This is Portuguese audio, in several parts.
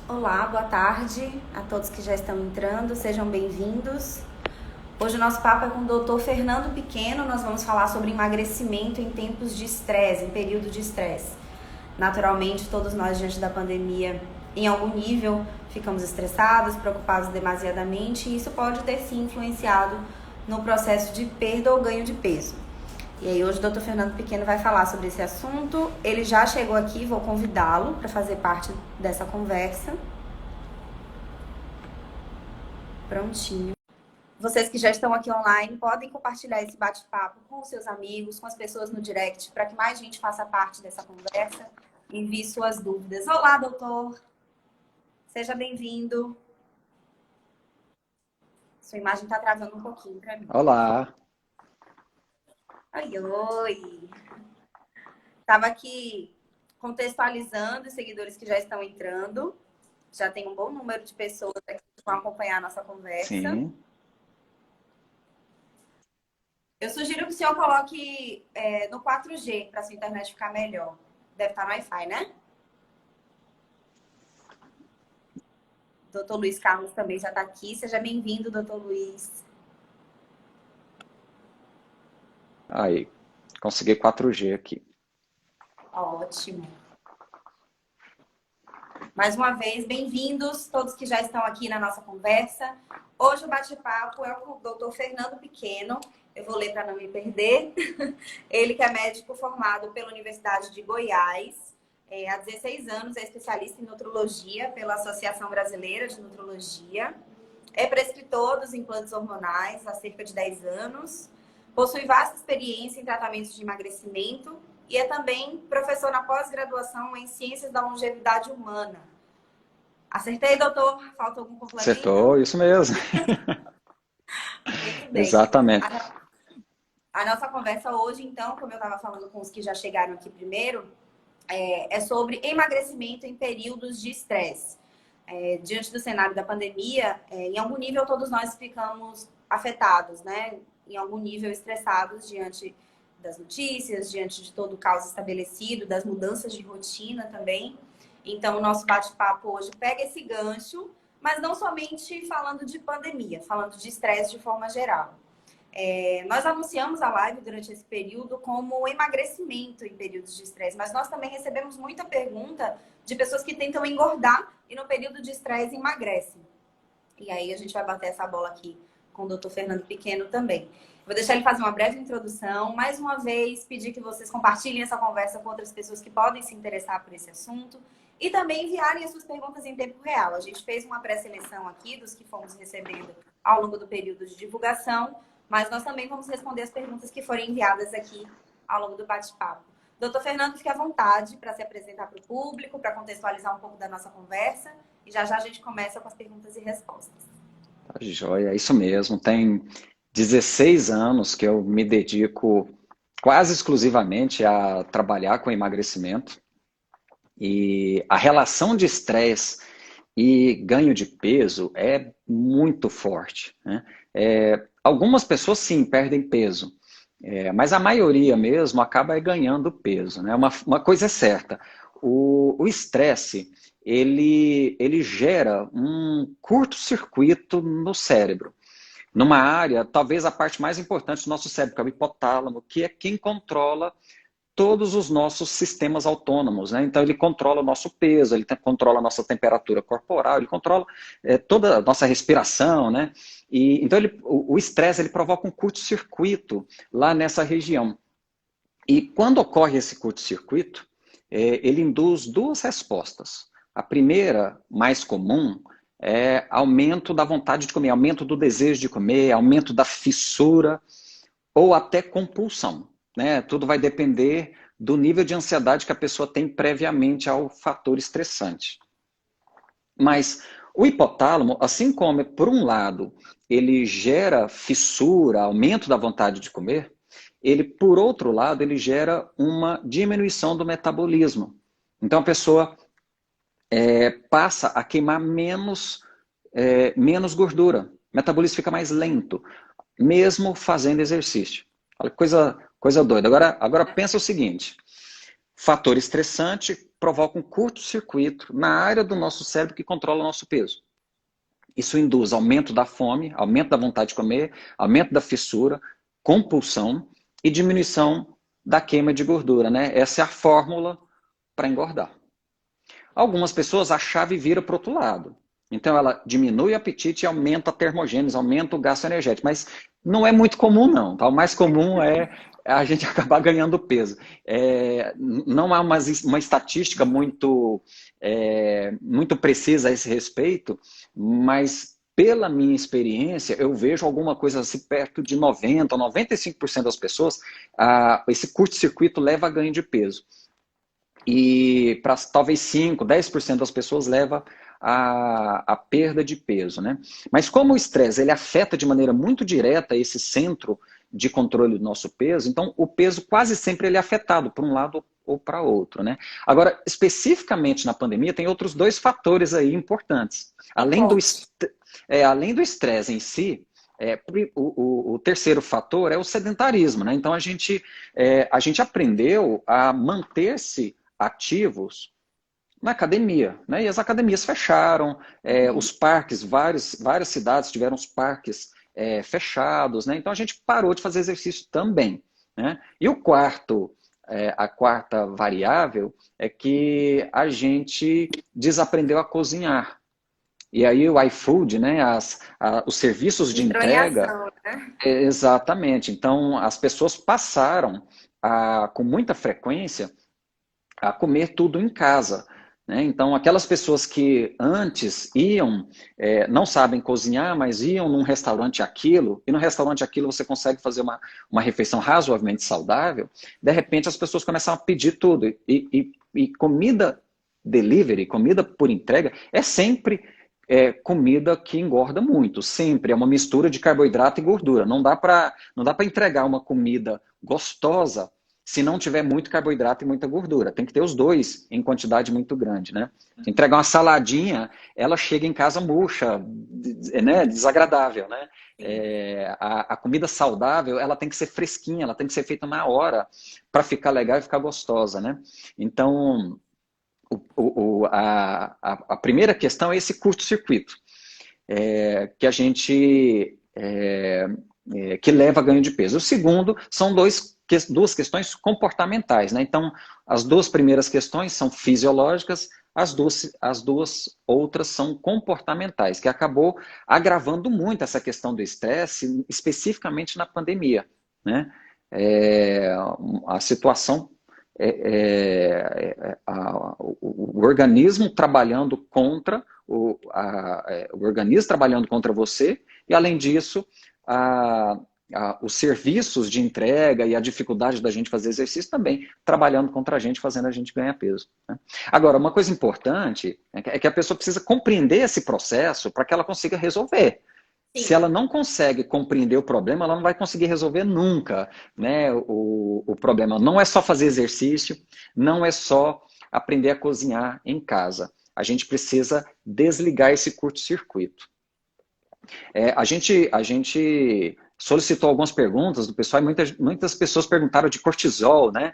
Olá, boa tarde a todos que já estão entrando, sejam bem-vindos. Hoje o nosso papo é com o Dr. Fernando Pequeno, nós vamos falar sobre emagrecimento em tempos de estresse, em período de estresse. Naturalmente, todos nós diante da pandemia, em algum nível, ficamos estressados, preocupados demasiadamente e isso pode ter sim influenciado no processo de perda ou ganho de peso. E aí hoje o Dr. Fernando Pequeno vai falar sobre esse assunto. Ele já chegou aqui, vou convidá-lo para fazer parte dessa conversa. Prontinho. Vocês que já estão aqui online, podem compartilhar esse bate-papo com os seus amigos, com as pessoas no direct, para que mais gente faça parte dessa conversa e envie suas dúvidas. Olá, doutor! Seja bem-vindo. Sua imagem está travando um pouquinho para mim. Olá. Oi, oi! Estava aqui contextualizando os seguidores que já estão entrando. Já tem um bom número de pessoas aqui que vão acompanhar a nossa conversa. Sim. Eu sugiro que o senhor coloque no 4G para sua internet ficar melhor. Deve estar no Wi-Fi, né? Doutor Luiz Carlos também já está aqui. Seja bem-vindo, doutor Luiz. Aí, consegui 4G aqui. Ótimo. Mais uma vez, bem-vindos todos que já estão aqui na nossa conversa. Hoje o bate-papo é com o doutor Fernando Pequeno. Eu vou ler para não me perder. Ele que é médico formado pela Universidade de Goiás. Há 16 anos é especialista em nutrologia pela Associação Brasileira de Nutrologia. É prescritor dos implantes hormonais há cerca de 10 anos. Possui vasta experiência em tratamentos de emagrecimento e é também professor na pós-graduação em Ciências da Longevidade Humana. Acertei, doutor? Falta algum complemento? Acertou, isso mesmo. Muito bem. Exatamente. A nossa conversa hoje, então, como eu estava falando com os que já chegaram aqui primeiro, é sobre emagrecimento em períodos de estresse. Diante do cenário da pandemia, em algum nível todos nós ficamos afetados, né? Em algum nível estressados diante das notícias, diante de todo o caos estabelecido, das mudanças de rotina também. Então, o nosso bate-papo hoje pega esse gancho, mas não somente falando de pandemia, falando de estresse de forma geral. Nós anunciamos a live durante esse período como emagrecimento em períodos de estresse, mas nós também recebemos muita pergunta de pessoas que tentam engordar e no período de estresse emagrecem. E aí a gente vai bater essa bola aqui com o Dr. Fernando Pequeno também. Vou deixar ele fazer uma breve introdução. Mais uma vez, pedir que vocês compartilhem essa conversa com outras pessoas que podem se interessar por esse assunto e também enviarem as suas perguntas em tempo real. A gente fez uma pré-seleção aqui dos que fomos recebendo ao longo do período de divulgação, mas nós também vamos responder as perguntas que forem enviadas aqui ao longo do bate-papo. Doutor Fernando, fique à vontade para se apresentar para o público, para contextualizar um pouco da nossa conversa e já já a gente começa com as perguntas e respostas. Tá joia, é isso mesmo. Tem 16 anos que eu me dedico quase exclusivamente a trabalhar com emagrecimento. E a relação de estresse e ganho de peso é muito forte, né? Algumas pessoas sim perdem peso, mas a maioria mesmo acaba ganhando peso, né? Uma coisa é certa, o estresse ele gera um curto-circuito no cérebro, numa área, talvez a parte mais importante do nosso cérebro, que é o hipotálamo, que é quem controla todos os nossos sistemas autônomos, né? Então ele controla o nosso peso, ele controla a nossa temperatura corporal, ele controla toda a nossa respiração, né? E, então o estresse ele provoca um curto-circuito lá nessa região. E quando ocorre esse curto-circuito, ele induz duas respostas. A primeira, mais comum, é aumento da vontade de comer, aumento do desejo de comer, aumento da fissura ou até compulsão, né? Tudo vai depender do nível de ansiedade que a pessoa tem previamente ao fator estressante. Mas o hipotálamo, assim como, por um lado, ele gera fissura, aumento da vontade de comer, ele, por outro lado, ele gera uma diminuição do metabolismo. Então a pessoa passa a queimar menos gordura. O metabolismo fica mais lento, mesmo fazendo exercício. Olha que coisa doida. Agora pensa o seguinte, fator estressante, provoca um curto-circuito na área do nosso cérebro que controla o nosso peso. Isso induz aumento da fome, aumento da vontade de comer, aumento da fissura, compulsão e diminuição da queima de gordura, né? Essa é a fórmula para engordar. Algumas pessoas a chave vira para o outro lado. Então ela diminui o apetite e aumenta a termogênese, aumenta o gasto energético. Mas não é muito comum, não. Tá? O mais comum é a gente acabar ganhando peso. Não há uma estatística muito precisa a esse respeito, mas pela minha experiência, eu vejo alguma coisa assim perto de 90% ou 95% das pessoas, esse curto-circuito leva a ganho de peso. E para talvez 5%, 10% das pessoas leva a perda de peso, né? Mas como o estresse ele afeta de maneira muito direta esse centro de controle do nosso peso, então o peso quase sempre ele é afetado por um lado ou para outro, né? Agora, especificamente na pandemia, tem outros dois fatores aí importantes. Além do estresse em si, o terceiro fator é o sedentarismo, né? Então a gente aprendeu a manter-se ativos na academia, né? E as academias fecharam, os parques, várias cidades tiveram os parques fechados, né? Então a gente parou de fazer exercício também, né? E a quarta variável é que a gente desaprendeu a cozinhar. E aí o iFood, né? Os serviços de Entrou em entrega, ação, né? exatamente. Então as pessoas passaram com muita frequência a comer tudo em casa, né? Então, aquelas pessoas que antes iam, não sabem cozinhar, mas iam num restaurante aquilo, e no restaurante aquilo você consegue fazer uma refeição razoavelmente saudável, de repente as pessoas começam a pedir tudo. E comida delivery, comida por entrega, é sempre comida que engorda muito, sempre. É uma mistura de carboidrato e gordura. Não dá para entregar uma comida gostosa se não tiver muito carboidrato e muita gordura. Tem que ter os dois em quantidade muito grande, né? Se entregar uma saladinha, ela chega em casa murcha, né? Desagradável, né? A comida saudável, ela tem que ser fresquinha, ela tem que ser feita na hora para ficar legal e ficar gostosa, né? Então, a primeira questão é esse curto-circuito, que a gente que leva a ganho de peso. O segundo são duas questões comportamentais, né? Então, as duas primeiras questões são fisiológicas, as duas outras são comportamentais, que acabou agravando muito essa questão do estresse, especificamente na pandemia, né? A situação o organismo trabalhando contra o organismo trabalhando contra você, e além disso, os serviços de entrega e a dificuldade da gente fazer exercício também trabalhando contra a gente, fazendo a gente ganhar peso, né? Agora, uma coisa importante é que a pessoa precisa compreender esse processo para que ela consiga resolver. Sim. Se ela não consegue compreender o problema, ela não vai conseguir resolver nunca, né? O problema não é só fazer exercício, não é só aprender a cozinhar em casa. A gente precisa desligar esse curto-circuito. A gente solicitou algumas perguntas do pessoal e muitas pessoas perguntaram de cortisol, né?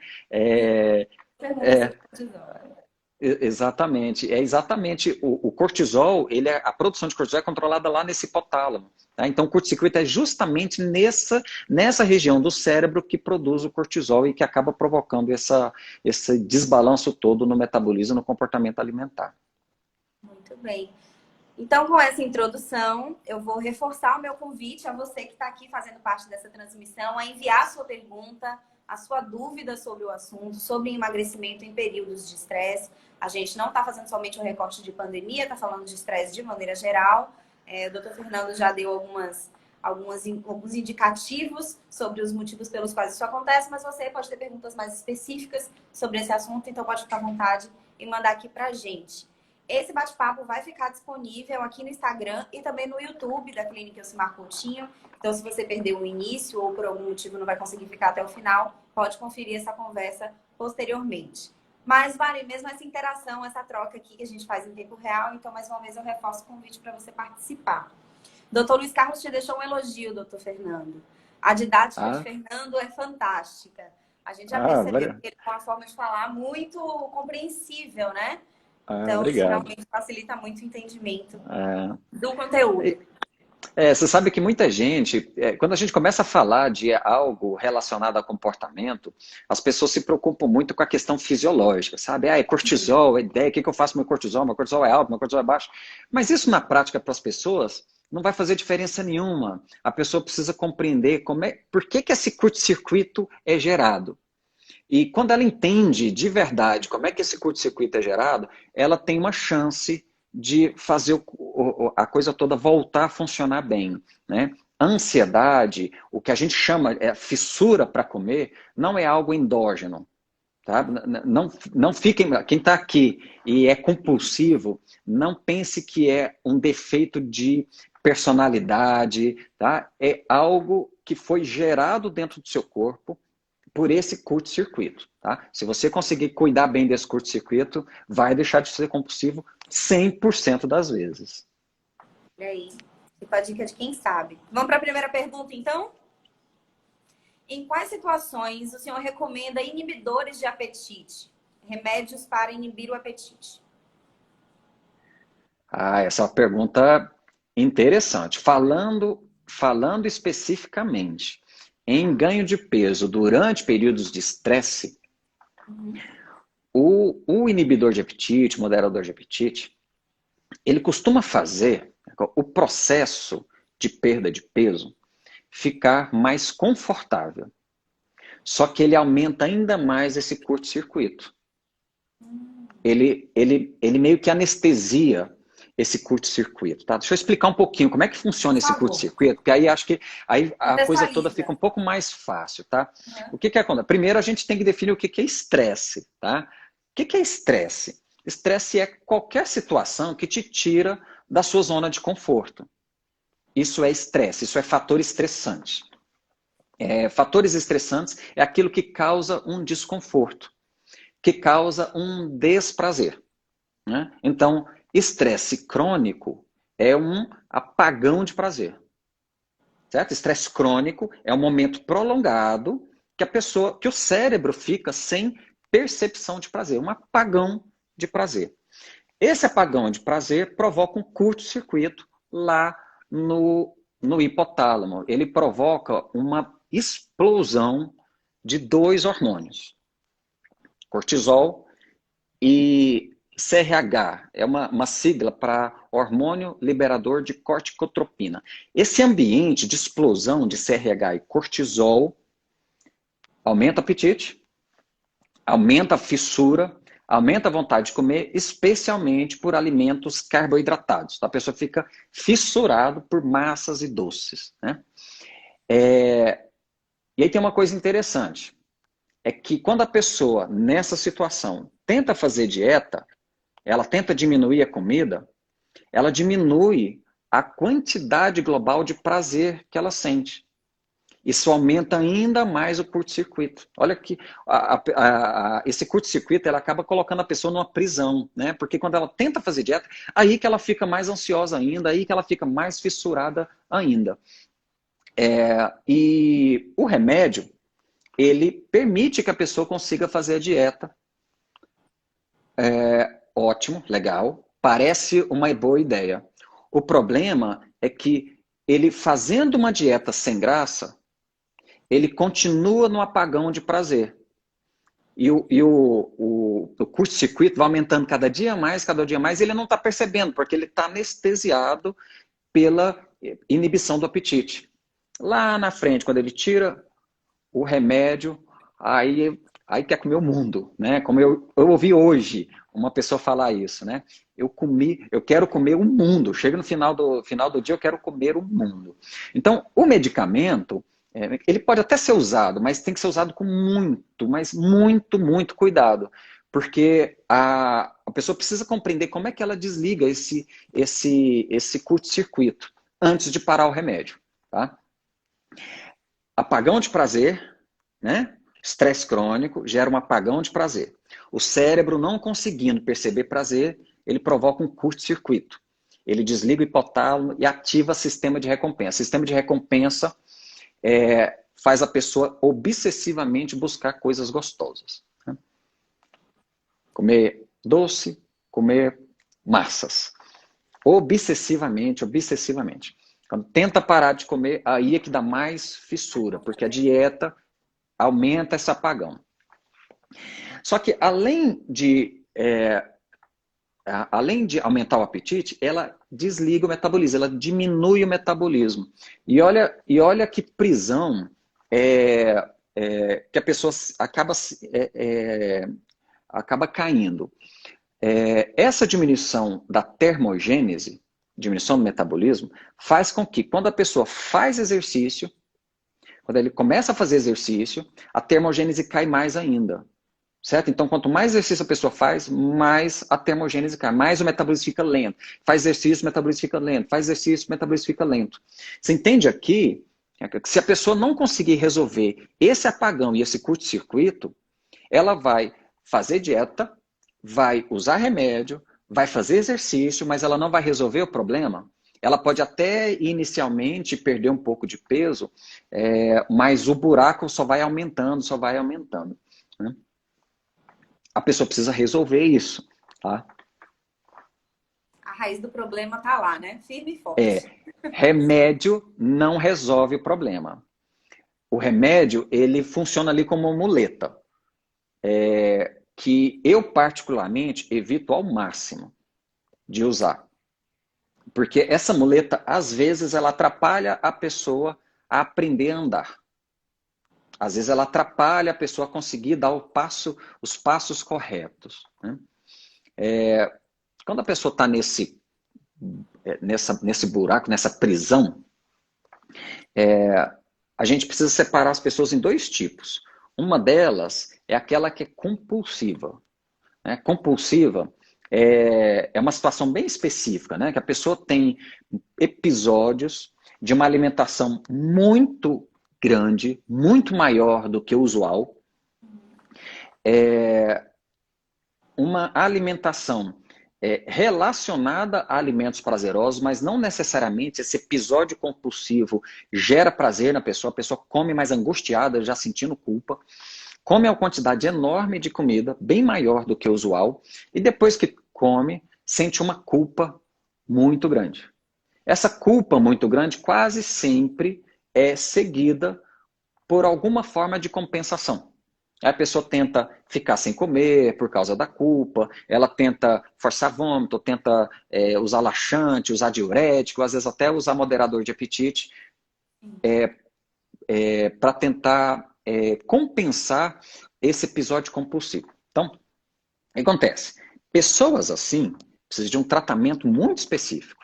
Exatamente. É exatamente o cortisol, a produção de cortisol é controlada lá nesse hipotálamo. Tá? Então, o curto-circuito é justamente nessa região do cérebro que produz o cortisol e que acaba provocando esse desbalanço todo no metabolismo e no comportamento alimentar. Muito bem. Então, com essa introdução, eu vou reforçar o meu convite a você que está aqui fazendo parte dessa transmissão a enviar a sua pergunta, a sua dúvida sobre o assunto, sobre emagrecimento em períodos de estresse. A gente não está fazendo somente um recorte de pandemia, está falando de estresse de maneira geral. O doutor Fernando já deu alguns indicativos sobre os motivos pelos quais isso acontece, mas você pode ter perguntas mais específicas sobre esse assunto, então pode ficar à vontade e mandar aqui para a gente. Esse bate-papo vai ficar disponível aqui no Instagram e também no YouTube da Clínica Elcimar Coutinho. Então, se você perdeu o início ou por algum motivo não vai conseguir ficar até o final, pode conferir essa conversa posteriormente. Mas vale mesmo essa interação, essa troca aqui que a gente faz em tempo real. Então, mais uma vez, eu reforço o convite para você participar. Doutor Luiz Carlos te deixou um elogio, doutor Fernando. A didática de Fernando é fantástica. A gente já Ah, percebeu que ele tem uma forma de falar muito compreensível, né? Então, isso obrigado. realmente facilita muito o entendimento É, do conteúdo. você sabe que muita gente, quando a gente começa a falar de algo relacionado a comportamento, as pessoas se preocupam muito com a questão fisiológica, sabe? Ah, é cortisol, é ideia, o que eu faço com meu cortisol? Meu cortisol é alto, meu cortisol é baixo. Mas isso na prática para as pessoas não vai fazer diferença nenhuma. A pessoa precisa compreender por que que esse curto-circuito é gerado. E quando ela entende de verdade como é que esse curto-circuito é gerado, ela tem uma chance de fazer a coisa toda voltar a funcionar bem, né? A ansiedade, o que a gente chama fissura para comer, não é algo endógeno. Tá? Não fiquem, quem está aqui e é compulsivo, não pense que é um defeito de personalidade, tá? É algo que foi gerado dentro do seu corpo por esse curto-circuito, tá? Se você conseguir cuidar bem desse curto-circuito, vai deixar de ser compulsivo 100% das vezes. E aí, fica a dica de quem sabe. Vamos para a primeira pergunta, então? Em quais situações o senhor recomenda inibidores de apetite? Remédios para inibir o apetite? Essa é uma pergunta interessante. Falando especificamente em ganho de peso durante períodos de estresse, o inibidor de apetite, moderador de apetite, ele costuma fazer o processo de perda de peso ficar mais confortável. Só que ele aumenta ainda mais esse curto-circuito. Ele meio que anestesia esse curto-circuito, tá? Deixa eu explicar um pouquinho como é que funciona Por esse favor. curto-circuito, porque aí acho que aí a Da coisa toda fica saída. um pouco mais fácil, tá? Uhum. O que que acontece? Primeiro a gente tem que definir o que que é estresse, tá? O que que é estresse? Estresse é qualquer situação que te tira da sua zona de conforto. Isso é estresse, isso é fator estressante. Fatores estressantes é aquilo que causa um desconforto, que causa um desprazer. Né? Então, estresse crônico é um apagão de prazer. Certo? Estresse crônico é um momento prolongado que o cérebro fica sem percepção de prazer, um apagão de prazer. Esse apagão de prazer provoca um curto-circuito lá no hipotálamo. Ele provoca uma explosão de dois hormônios, cortisol e CRH, é uma sigla para hormônio liberador de corticotropina. Esse ambiente de explosão de CRH e cortisol aumenta o apetite, aumenta a fissura, aumenta a vontade de comer, especialmente por alimentos carboidratados. A pessoa fica fissurado por massas e doces. Né? E aí tem uma coisa interessante, é que quando a pessoa, nessa situação, tenta fazer dieta, ela tenta diminuir a comida, ela diminui a quantidade global de prazer que ela sente. Isso aumenta ainda mais o curto-circuito. Olha que esse curto-circuito ela acaba colocando a pessoa numa prisão, né? Porque quando ela tenta fazer dieta, aí que ela fica mais ansiosa ainda, aí que ela fica mais fissurada ainda. E o remédio, ele permite que a pessoa consiga fazer a dieta. Ótimo, legal, parece uma boa ideia. O problema é que ele fazendo uma dieta sem graça, ele continua no apagão de prazer. O curto-circuito vai aumentando cada dia mais, e ele não está percebendo, porque ele está anestesiado pela inibição do apetite. Lá na frente, quando ele tira o remédio, aí quer comer o mundo, né? Como eu ouvi hoje uma pessoa falar isso, né? Eu quero comer o mundo. Chega no final do dia, eu quero comer o mundo. Então, o medicamento, ele pode até ser usado, mas tem que ser usado com muito, mas muito, muito cuidado. Porque a pessoa precisa compreender como é que ela desliga esse curto-circuito antes de parar o remédio, tá? Apagão de prazer, né? Estresse crônico gera um apagão de prazer. O cérebro não conseguindo perceber prazer, ele provoca um curto-circuito. Ele desliga o hipotálamo e ativa o sistema de recompensa. O sistema de recompensa faz a pessoa obsessivamente buscar coisas gostosas, né? Comer doce, comer massas. Obsessivamente, obsessivamente. Quando tenta parar de comer, aí é que dá mais fissura, porque a dieta aumenta esse apagão. Só que além de aumentar o apetite, ela desliga o metabolismo, ela diminui o metabolismo. E olha que prisão que a pessoa acaba caindo. Essa diminuição da termogênese, diminuição do metabolismo, faz com que quando a pessoa faz exercício, quando ele começa a fazer exercício, a termogênese cai mais ainda. Certo? Então, quanto mais exercício a pessoa faz, mais a termogênese cai, mais o metabolismo fica lento. Faz exercício, o metabolismo fica lento. Faz exercício, o metabolismo fica lento. Você entende aqui que se a pessoa não conseguir resolver esse apagão e esse curto-circuito, ela vai fazer dieta, vai usar remédio, vai fazer exercício, mas ela não vai resolver o problema. Ela pode até inicialmente perder um pouco de peso, mas o buraco só vai aumentando, só vai aumentando, né? A pessoa precisa resolver isso, tá? A raiz do problema tá lá, né? Firme e forte. Remédio não resolve o problema. O remédio, ele funciona ali como uma muleta, que eu particularmente evito ao máximo de usar. Porque essa muleta, às vezes, ela atrapalha a pessoa a aprender a andar. Às vezes ela atrapalha a pessoa a conseguir dar os passos corretos, né? Quando a pessoa está nesse buraco, nessa prisão, a gente precisa separar as pessoas em dois tipos. Uma delas é aquela que é compulsiva, né? Compulsiva é uma situação bem específica, né? Que a pessoa tem episódios de uma alimentação muito grande, muito maior do que o usual, uma alimentação relacionada a alimentos prazerosos, mas não necessariamente esse episódio compulsivo gera prazer na pessoa, a pessoa come mais angustiada, já sentindo culpa, come uma quantidade enorme de comida, bem maior do que o usual, e depois que come, sente uma culpa muito grande. Essa culpa muito grande quase sempre é seguida por alguma forma de compensação. A pessoa tenta ficar sem comer por causa da culpa, ela tenta forçar vômito, tenta usar laxante, usar diurético, às vezes até usar moderador de apetite, para tentar compensar esse episódio compulsivo. Então, o que acontece? Pessoas assim precisam de um tratamento muito específico,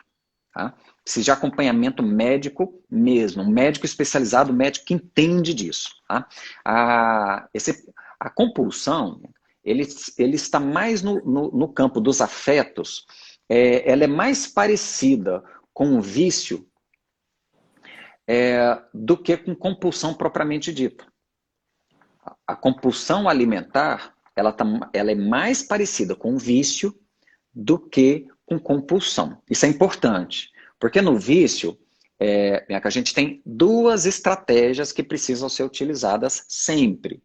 tá? Precisa de acompanhamento médico mesmo, um médico especializado, um médico que entende disso, tá? A compulsão, ele está mais no campo dos afetos, ela é mais parecida com o vício do que com compulsão propriamente dita. A compulsão alimentar, ela é mais parecida com vício do que com compulsão. Isso é importante. Porque no vício, a gente tem duas estratégias que precisam ser utilizadas sempre.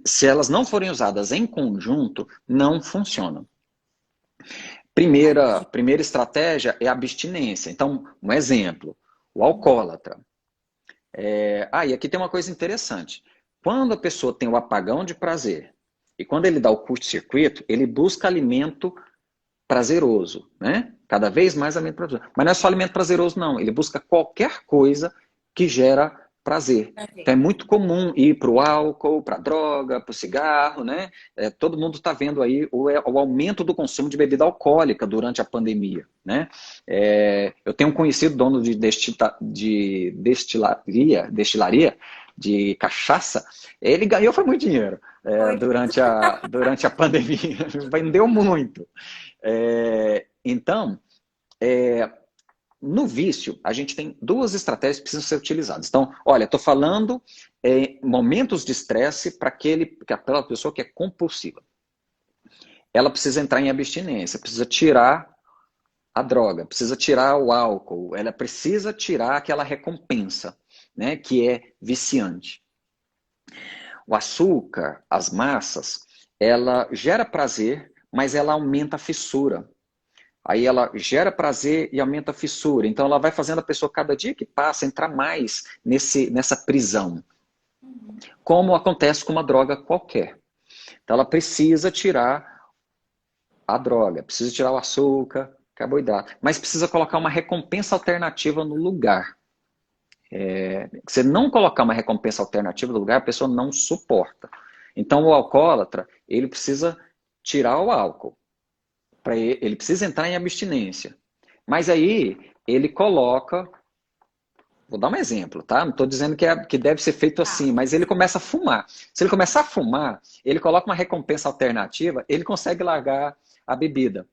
Se elas não forem usadas em conjunto, não funcionam. Primeira estratégia é a abstinência. Então, um exemplo, o alcoólatra. E aqui tem uma coisa interessante. Quando a pessoa tem o apagão de prazer e quando ele dá o curto-circuito, ele busca alimento prazeroso, né? Cada vez mais alimento prazeroso. Mas não é só alimento prazeroso, não. Ele busca qualquer coisa que gera prazer. Então é muito comum ir para o álcool, para a droga, para o cigarro, né? Todo mundo está vendo aí o aumento do consumo de bebida alcoólica durante a pandemia, né? Eu tenho um conhecido dono de destilaria de cachaça, ele ganhou foi muito dinheiro durante a pandemia, vendeu muito. Então, no vício, a gente tem duas estratégias que precisam ser utilizadas. Então, olha, estou falando momentos de estresse para aquela pessoa que é compulsiva. Ela precisa entrar em abstinência, precisa tirar a droga, precisa tirar o álcool, ela precisa tirar aquela recompensa. né, que é viciante. O açúcar, as massas, ela gera prazer, mas ela aumenta a fissura. Aí ela gera prazer e aumenta a fissura. Então ela vai fazendo a pessoa, cada dia que passa, entrar mais nessa prisão. Como acontece com uma droga qualquer. Então ela precisa tirar a droga, precisa tirar o açúcar, carboidrato, mas precisa colocar uma recompensa alternativa no lugar. Se não colocar uma recompensa alternativa no lugar, a pessoa não suporta. Então o alcoólatra, ele precisa tirar o álcool. Ele precisa entrar em abstinência. Mas aí ele coloca, vou dar um exemplo, tá? Não estou dizendo que deve ser feito assim, mas ele começa a fumar. Se ele começar a fumar, ele coloca uma recompensa alternativa, ele consegue largar a bebida.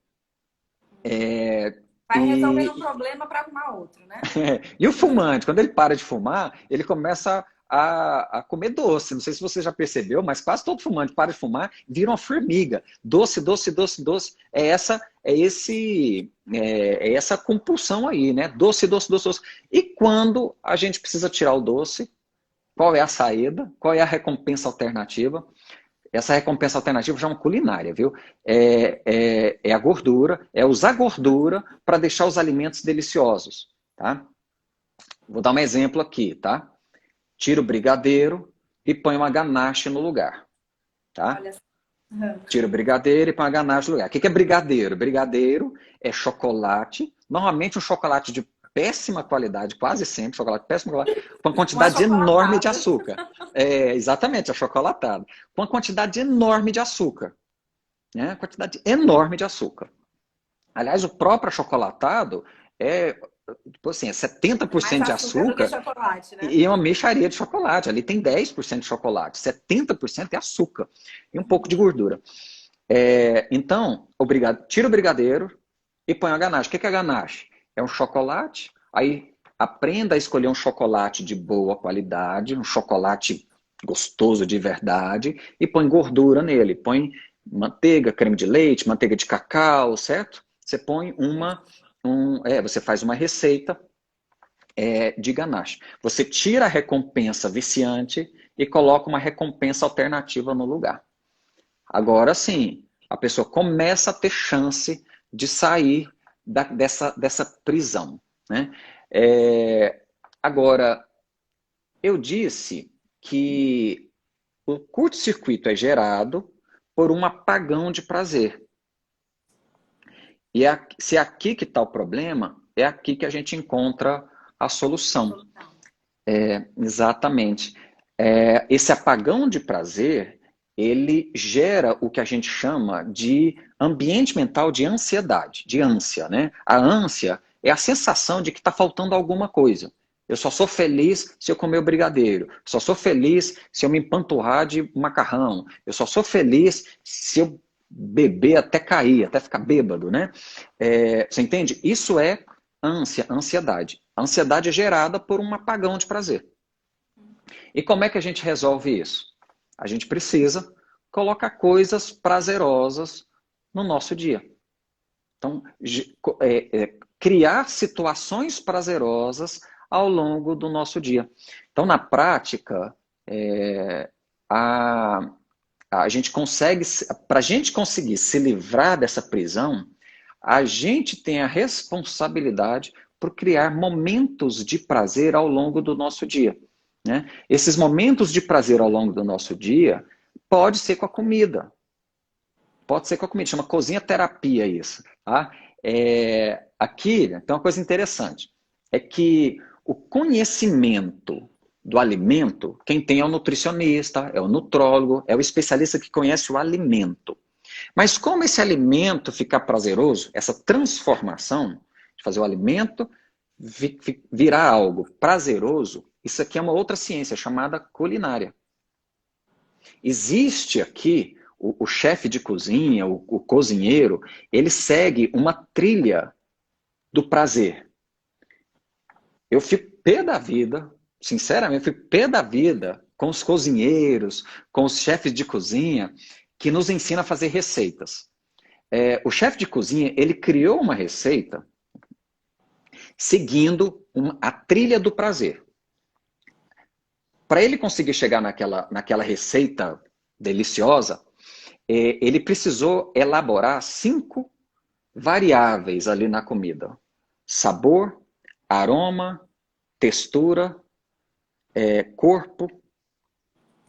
Vai resolvendo um problema para arrumar outro, né? E o fumante, quando ele para de fumar, ele começa a comer doce. Não sei se você já percebeu, mas quase todo fumante para de fumar, vira uma formiga. Doce, doce, doce, doce. É essa compulsão aí, né? Doce, doce, doce, doce. E quando a gente precisa tirar o doce, qual é a saída? Qual é a recompensa alternativa? Essa recompensa alternativa já é uma culinária, viu? É a gordura, é usar gordura para deixar os alimentos deliciosos, tá? Vou dar um exemplo aqui, tá? Tira o brigadeiro e põe uma ganache no lugar, tá? Olha só. Tira o brigadeiro e põe uma ganache no lugar. O que é brigadeiro? Brigadeiro é chocolate, normalmente um chocolate de péssima qualidade, quase sempre chocolate de péssima qualidade, com uma quantidade enorme de açúcar. Exatamente, achocolatado. Com uma quantidade enorme de açúcar. Né? Quantidade enorme de açúcar. Aliás, o próprio achocolatado assim, é 70% de açúcar do que chocolate, né? E é uma mexaria de chocolate. Ali tem 10% de chocolate, 70% é açúcar e um pouco de gordura. Então, tira o brigadeiro e põe a ganache. O que é a ganache? É um chocolate, aí aprenda a escolher um chocolate de boa qualidade, um chocolate gostoso de verdade, e põe gordura nele. Põe manteiga, creme de leite, manteiga de cacau, certo? Você põe você faz uma receita de ganache. Você tira a recompensa viciante e coloca uma recompensa alternativa no lugar. Agora sim, a pessoa começa a ter chance de sair dessa prisão. Né? Agora, eu disse que o curto-circuito é gerado por um apagão de prazer. E se é aqui que está o problema, é aqui que a gente encontra a solução. Exatamente. Esse apagão de prazer, ele gera o que a gente chama de ambiente mental de ansiedade, de ânsia, né? A ânsia é a sensação de que está faltando alguma coisa. Eu só sou feliz se eu comer o brigadeiro. Só sou feliz se eu me empanturrar de macarrão. Eu só sou feliz se eu beber até cair, até ficar bêbado, né? Você entende? Isso é ansiedade. A ansiedade é gerada por um apagão de prazer. E como é que a gente resolve isso? A gente precisa colocar coisas prazerosas no nosso dia. Então, criar situações prazerosas ao longo do nosso dia. Então, na prática, a gente consegue, para a gente conseguir se livrar dessa prisão, a gente tem a responsabilidade por criar momentos de prazer ao longo do nosso dia. Né? Esses momentos de prazer ao longo do nosso dia pode ser com a comida. Pode ser com a comida, chama cozinha terapia isso. Tá? Aqui tem uma coisa interessante, é que o conhecimento do alimento, quem tem é o nutricionista, é o nutrólogo, é o especialista que conhece o alimento. Mas como esse alimento ficar prazeroso, essa transformação de fazer o alimento virar algo prazeroso, isso aqui é uma outra ciência chamada culinária. Existe aqui o chefe de cozinha, o cozinheiro, ele segue uma trilha do prazer. Eu fico pé da vida, sinceramente, eu fico pé da vida com os cozinheiros, com os chefes de cozinha, que nos ensina a fazer receitas. O chefe de cozinha, ele criou uma receita seguindo a trilha do prazer. para ele conseguir chegar naquela receita deliciosa, ele precisou elaborar 5 variáveis ali na comida: sabor, aroma, textura, corpo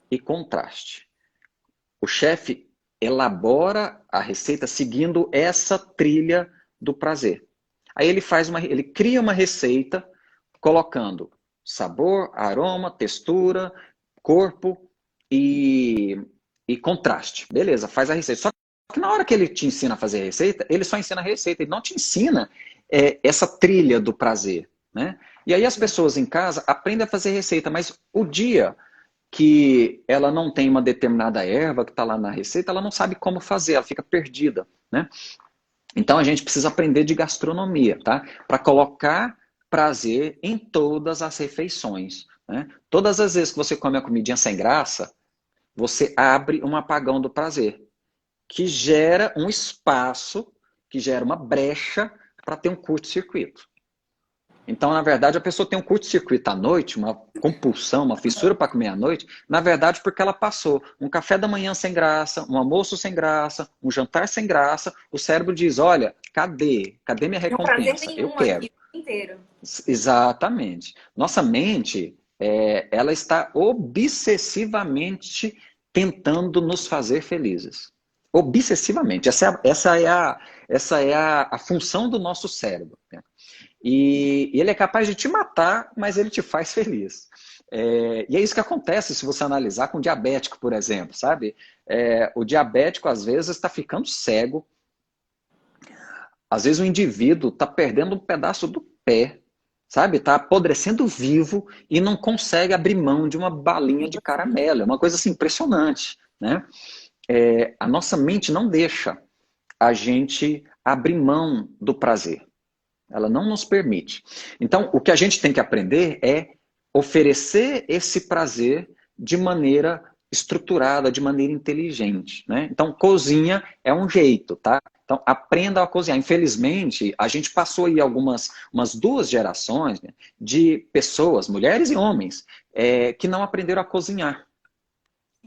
e contraste. O chefe elabora a receita seguindo essa trilha do prazer. Aí ele cria uma receita colocando sabor, aroma, textura, corpo e contraste. Beleza, faz a receita. Só que na hora que ele te ensina a fazer a receita, ele só ensina a receita, ele não te ensina essa trilha do prazer, né? E aí as pessoas em casa aprendem a fazer receita, mas o dia que ela não tem uma determinada erva que está lá na receita, ela não sabe como fazer, ela fica perdida, né? Então a gente precisa aprender de gastronomia, tá? Para colocar prazer em todas as refeições, né? Todas as vezes que você come a comidinha sem graça, você abre um apagão do prazer, que gera um espaço, que gera uma brecha para ter um curto-circuito. Então, na verdade, a pessoa tem um curto-circuito à noite, uma compulsão, uma fissura para comer à noite, na verdade, porque ela passou um café da manhã sem graça, um almoço sem graça, um jantar sem graça, o cérebro diz, olha, cadê? Cadê minha Não prazer recompensa? Eu nenhum quero. aqui o inteiro. Exatamente. Nossa mente, ela está obsessivamente tentando nos fazer felizes. Obsessivamente. Essa é a função do nosso cérebro, né? E ele é capaz de te matar, mas ele te faz feliz. E é isso que acontece se você analisar com o diabético, por exemplo, sabe? O diabético, às vezes, está ficando cego. Às vezes o indivíduo está perdendo um pedaço do pé, sabe? Está apodrecendo vivo e não consegue abrir mão de uma balinha de caramelo. É uma coisa assim, impressionante, né? A nossa mente não deixa a gente abrir mão do prazer. Ela não nos permite. Então, o que a gente tem que aprender é oferecer esse prazer de maneira estruturada, de maneira inteligente, né? Então, cozinha é um jeito, tá? Então, aprenda a cozinhar. Infelizmente, a gente passou aí umas 2 gerações, né, de pessoas, mulheres e homens, que não aprenderam a cozinhar.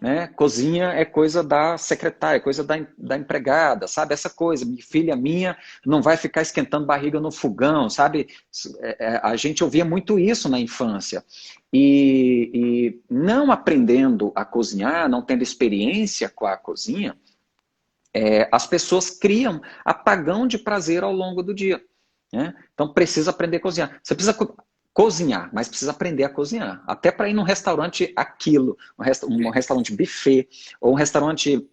Né? Cozinha é coisa da secretária, coisa da empregada, sabe? Essa coisa, filha minha não vai ficar esquentando barriga no fogão, sabe? A gente ouvia muito isso na infância. E não aprendendo a cozinhar, não tendo experiência com a cozinha, as pessoas criam apagão de prazer ao longo do dia. Né? Então precisa aprender a cozinhar. Você precisa cozinhar, mas precisa aprender a cozinhar. Até para ir num restaurante um restaurante buffet, ou um restaurante...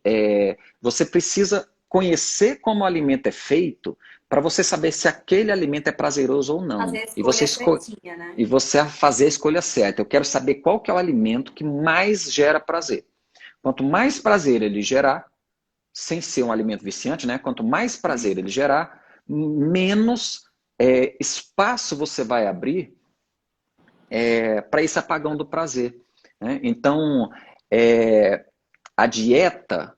você precisa conhecer como o alimento é feito para você saber se aquele alimento é prazeroso ou não. Fazer a escolha certinha, né? E você fazer a escolha certa. Eu quero saber qual que é o alimento que mais gera prazer. Quanto mais prazer ele gerar, sem ser um alimento viciante, né? Quanto mais prazer ele gerar, menos espaço você vai abrir para esse apagão do prazer. Né? Então, a dieta,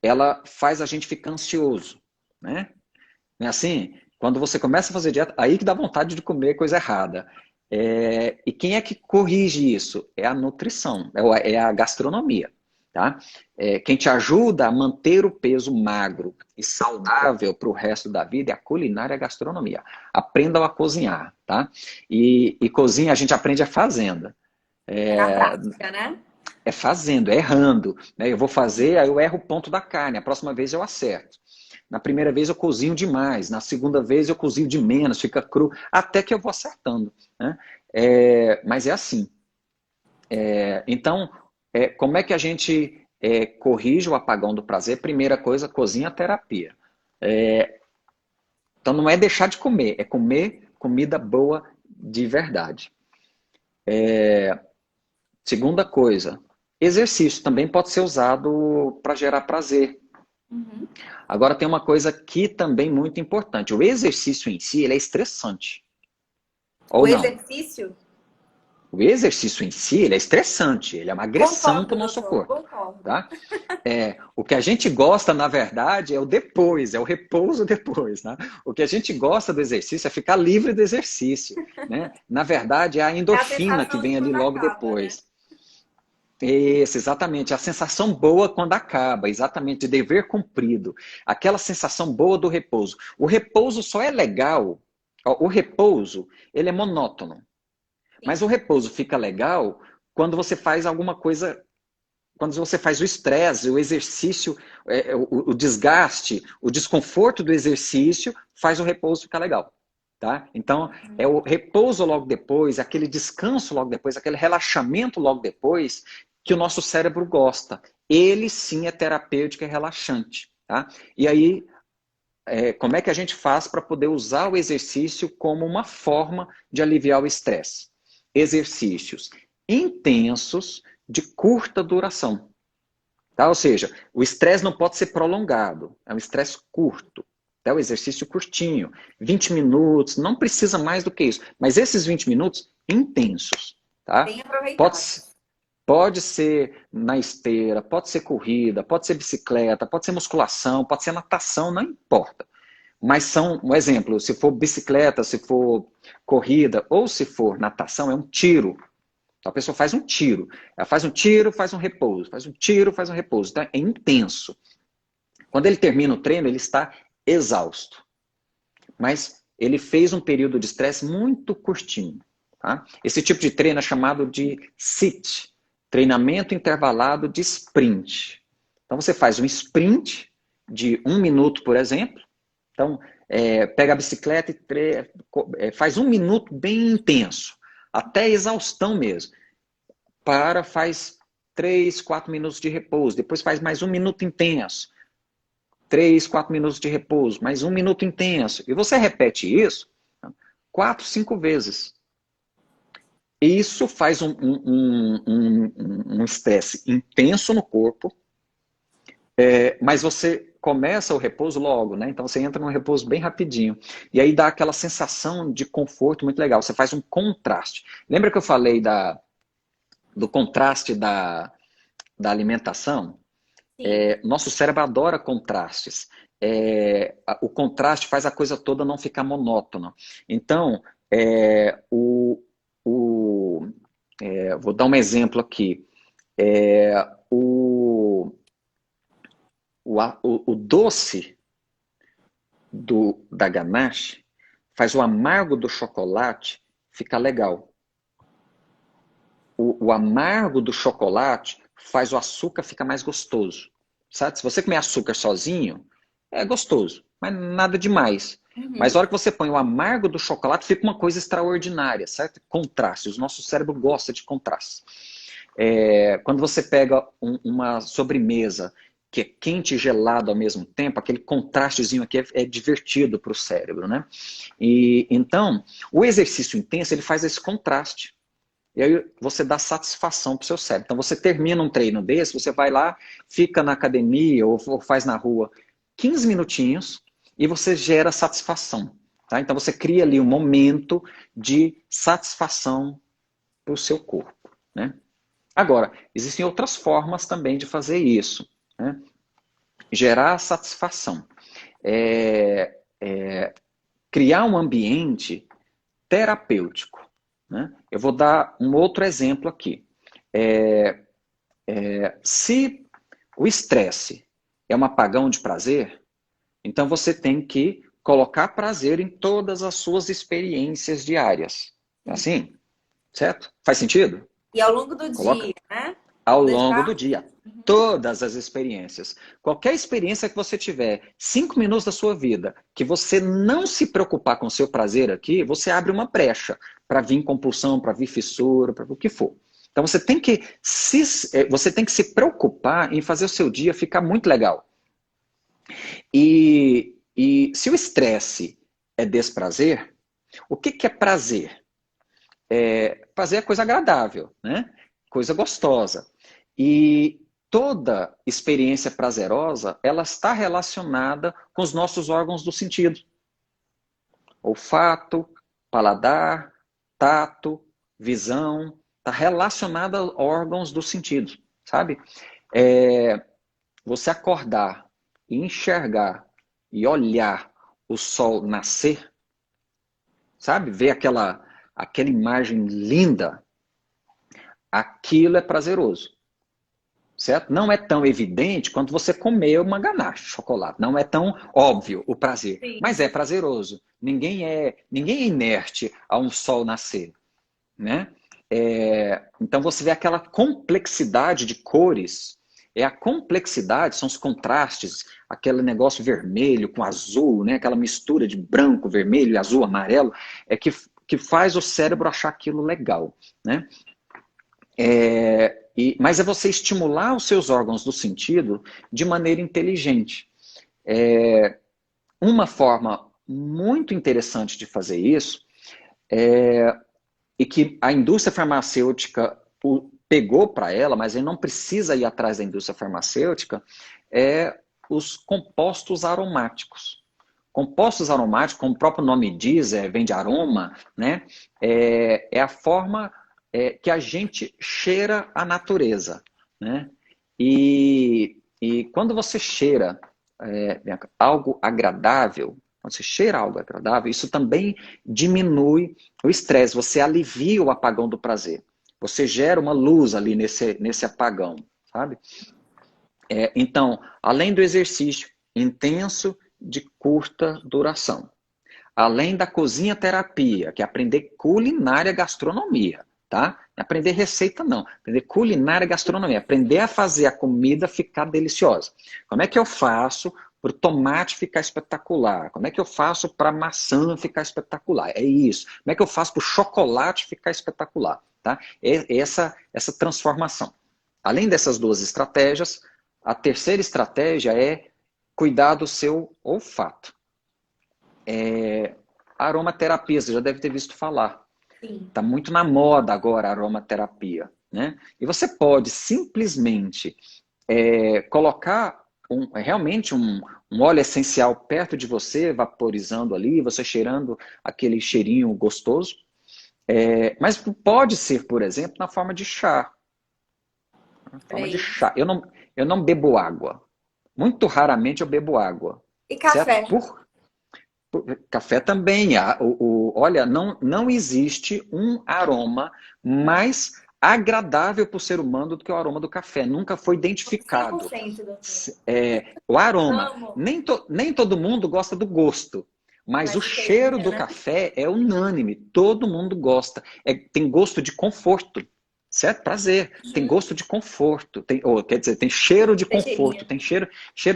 ela faz a gente ficar ansioso. Né? Não é assim? Quando você começa a fazer dieta, aí que dá vontade de comer coisa errada. E quem é que corrige isso? É a nutrição, é a gastronomia. Tá? Quem te ajuda a manter o peso magro e saudável para o resto da vida é a culinária e a gastronomia. Aprendam a cozinhar, tá? E cozinha a gente aprende fazendo. Na prática, né? É fazendo, é errando. Né? Eu vou fazer, aí eu erro o ponto da carne, a próxima vez eu acerto. Na primeira vez eu cozinho demais, na segunda vez eu cozinho de menos, fica cru, até que eu vou acertando. Né? Mas é assim. Então, como é que a gente corrige o apagão do prazer? Primeira coisa, cozinha terapia. Então não é deixar de comer, é comer comida boa de verdade. Segunda coisa, exercício também pode ser usado para gerar prazer. Uhum. Agora tem uma coisa que também muito importante. O exercício em si, ele é estressante. O Ou não? exercício? O exercício em si, ele é estressante, ele é uma agressão Concordo, para o nosso doutor, corpo. concordo. Tá? O que a gente gosta, na verdade, é o depois, é o repouso depois. Né? O que a gente gosta do exercício é ficar livre do exercício. Né? Na verdade, é a É a endorfina que sensação de vem ali quando logo acaba, né? depois. Isso, exatamente. A sensação boa quando acaba, exatamente, de dever cumprido. Aquela sensação boa do repouso. O repouso só é legal, ó, o repouso, ele é monótono. Mas Sim. o repouso fica legal quando você faz alguma coisa, quando você faz o estresse, o exercício, o desgaste, o desconforto do exercício, faz o repouso ficar legal. Tá? Então, é o repouso logo depois, aquele descanso logo depois, aquele relaxamento logo depois, que o nosso cérebro gosta. Ele sim é terapêutico e relaxante. Tá? E aí, como é que a gente faz para poder usar o exercício como uma forma de aliviar o estresse? Exercícios intensos de curta duração. Tá? Ou seja, o estresse não pode ser prolongado, é um estresse curto. É um exercício curtinho, 20 minutos, não precisa mais do que isso. Mas esses 20 minutos intensos. Tá? Bem Pode, aproveitados. pode ser na esteira, pode ser corrida, pode ser bicicleta, pode ser musculação, pode ser natação, não importa. Mas são, um exemplo, se for bicicleta, se for corrida ou se for natação, é um tiro. Então, a pessoa faz um tiro. Ela faz um tiro, faz um repouso. Faz um tiro, faz um repouso. Então, é intenso. Quando ele termina o treino, ele está exausto. Mas ele fez um período de estresse muito curtinho. Tá? Esse tipo de treino é chamado de SIT, treinamento intervalado de sprint. Então, você faz um sprint de 1 minuto, por exemplo. Então, pega a bicicleta e faz 1 minuto bem intenso, até exaustão mesmo. Faz 3, 4 minutos de repouso, depois faz mais 1 minuto intenso, 3, 4 minutos de repouso, mais 1 minuto intenso. E você repete isso 4, 5 vezes. Isso faz um estresse intenso no corpo, mas você começa o repouso logo, né? Então você entra num repouso bem rapidinho. E aí dá aquela sensação de conforto muito legal. Você faz um contraste. Lembra que eu falei do contraste da alimentação? Sim. Nosso cérebro adora contrastes. O contraste faz a coisa toda não ficar monótona. Então, vou dar um exemplo aqui. O doce da ganache faz o amargo do chocolate ficar legal. O amargo do chocolate faz o açúcar ficar mais gostoso. Sabe? Se você comer açúcar sozinho, é gostoso, mas nada demais. Mas Uhum. a hora que você põe o amargo do chocolate, fica uma coisa extraordinária, certo? Contraste. O nosso cérebro gosta de contraste. Quando você pega uma sobremesa que é quente e gelado ao mesmo tempo, aquele contrastezinho aqui é divertido para o cérebro, né? E então, o exercício intenso ele faz esse contraste. E aí você dá satisfação para o seu cérebro. Então você termina um treino desse, você vai lá, fica na academia ou faz na rua 15 minutinhos e você gera satisfação. Tá? Então você cria ali um momento de satisfação para o seu corpo. Né? Agora, existem outras formas também de fazer isso. Né? Gerar satisfação. Criar um ambiente terapêutico. Né? Eu vou dar um outro exemplo aqui. Se o estresse é um apagão de prazer, então você tem que colocar prazer em todas as suas experiências diárias. Assim, certo? Faz sentido? E ao longo do Coloca dia, né? ao Não longo do deixar. dia. Todas as experiências. Qualquer experiência que você tiver, 5 minutos da sua vida, que você não se preocupar com o seu prazer aqui, você abre uma brecha para vir compulsão, para vir fissura, para o que for. Então você tem que se preocupar em fazer o seu dia ficar muito legal. E se o estresse é desprazer, o que é prazer? Prazer é coisa agradável, né? Coisa gostosa. E toda experiência prazerosa, ela está relacionada com os nossos órgãos do sentido. Olfato, paladar, tato, visão, está relacionada a órgãos do sentido, sabe? Você acordar e enxergar e olhar o sol nascer, sabe? Ver aquela imagem linda, aquilo é prazeroso. certo? Não é tão evidente quanto você comer uma ganache de chocolate. Não é tão óbvio o prazer, Sim. mas é prazeroso. Ninguém é inerte a um sol nascer, né? Então você vê aquela complexidade de cores. É a complexidade, são os contrastes, aquele negócio vermelho com azul, né? Aquela mistura de branco, vermelho, azul, amarelo, que faz o cérebro achar aquilo legal, né? Mas é você estimular os seus órgãos do sentido de maneira inteligente. Uma forma muito interessante de fazer isso, e que a indústria farmacêutica pegou para ela, mas ele não precisa ir atrás da indústria farmacêutica, é os compostos aromáticos. Compostos aromáticos, como o próprio nome diz, vem de aroma, né? É a forma que a gente cheira a natureza, né? E quando você cheira algo agradável, quando você cheira algo agradável, isso também diminui o estresse, você alivia o apagão do prazer. Você gera uma luz ali nesse apagão, sabe? Então, além do exercício intenso de curta duração, além da cozinha terapia, que é aprender culinária gastronomia, tá? Não aprender receita não, aprender culinária gastronomia, aprender a fazer a comida ficar deliciosa. Como é que eu faço para o tomate ficar espetacular? Como é que eu faço para a maçã ficar espetacular? É isso. Como é que eu faço para o chocolate ficar espetacular? Tá? Essa transformação. Além dessas duas estratégias, a terceira estratégia é cuidar do seu olfato. Aromaterapia, você já deve ter visto falar. Está muito na moda agora a aromaterapia, né? E você pode simplesmente colocar realmente um óleo essencial perto de você, vaporizando ali, você cheirando aquele cheirinho gostoso. Mas pode ser, por exemplo, na forma de chá. Na forma de chá. Eu não bebo água. Muito raramente eu bebo água. E café? Certo? Café também. Olha, não existe um aroma mais agradável para o ser humano do que o aroma do café. Nunca foi identificado. 100%, doutor. O aroma. Amo. Nem todo mundo gosta do gosto. Mas o cheiro do café é unânime. Todo mundo gosta. Tem gosto de conforto. Certo? Prazer. Tem gosto de conforto. Quer dizer, tem cheiro de conforto. Tem cheiro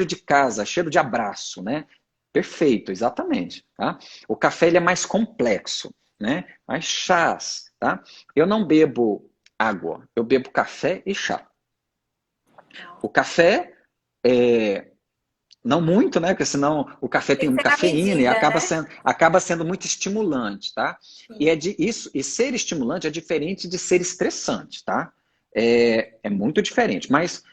de casa, cheiro de abraço, né? Perfeito, exatamente. Tá? O café ele é mais complexo, né? Mais chás, tá? Eu não bebo água, eu bebo café e chá. O café, não muito, né? Porque senão o café tem cafeína medida, e acaba sendo muito estimulante, tá? E ser estimulante é diferente de ser estressante, tá? É muito diferente, mas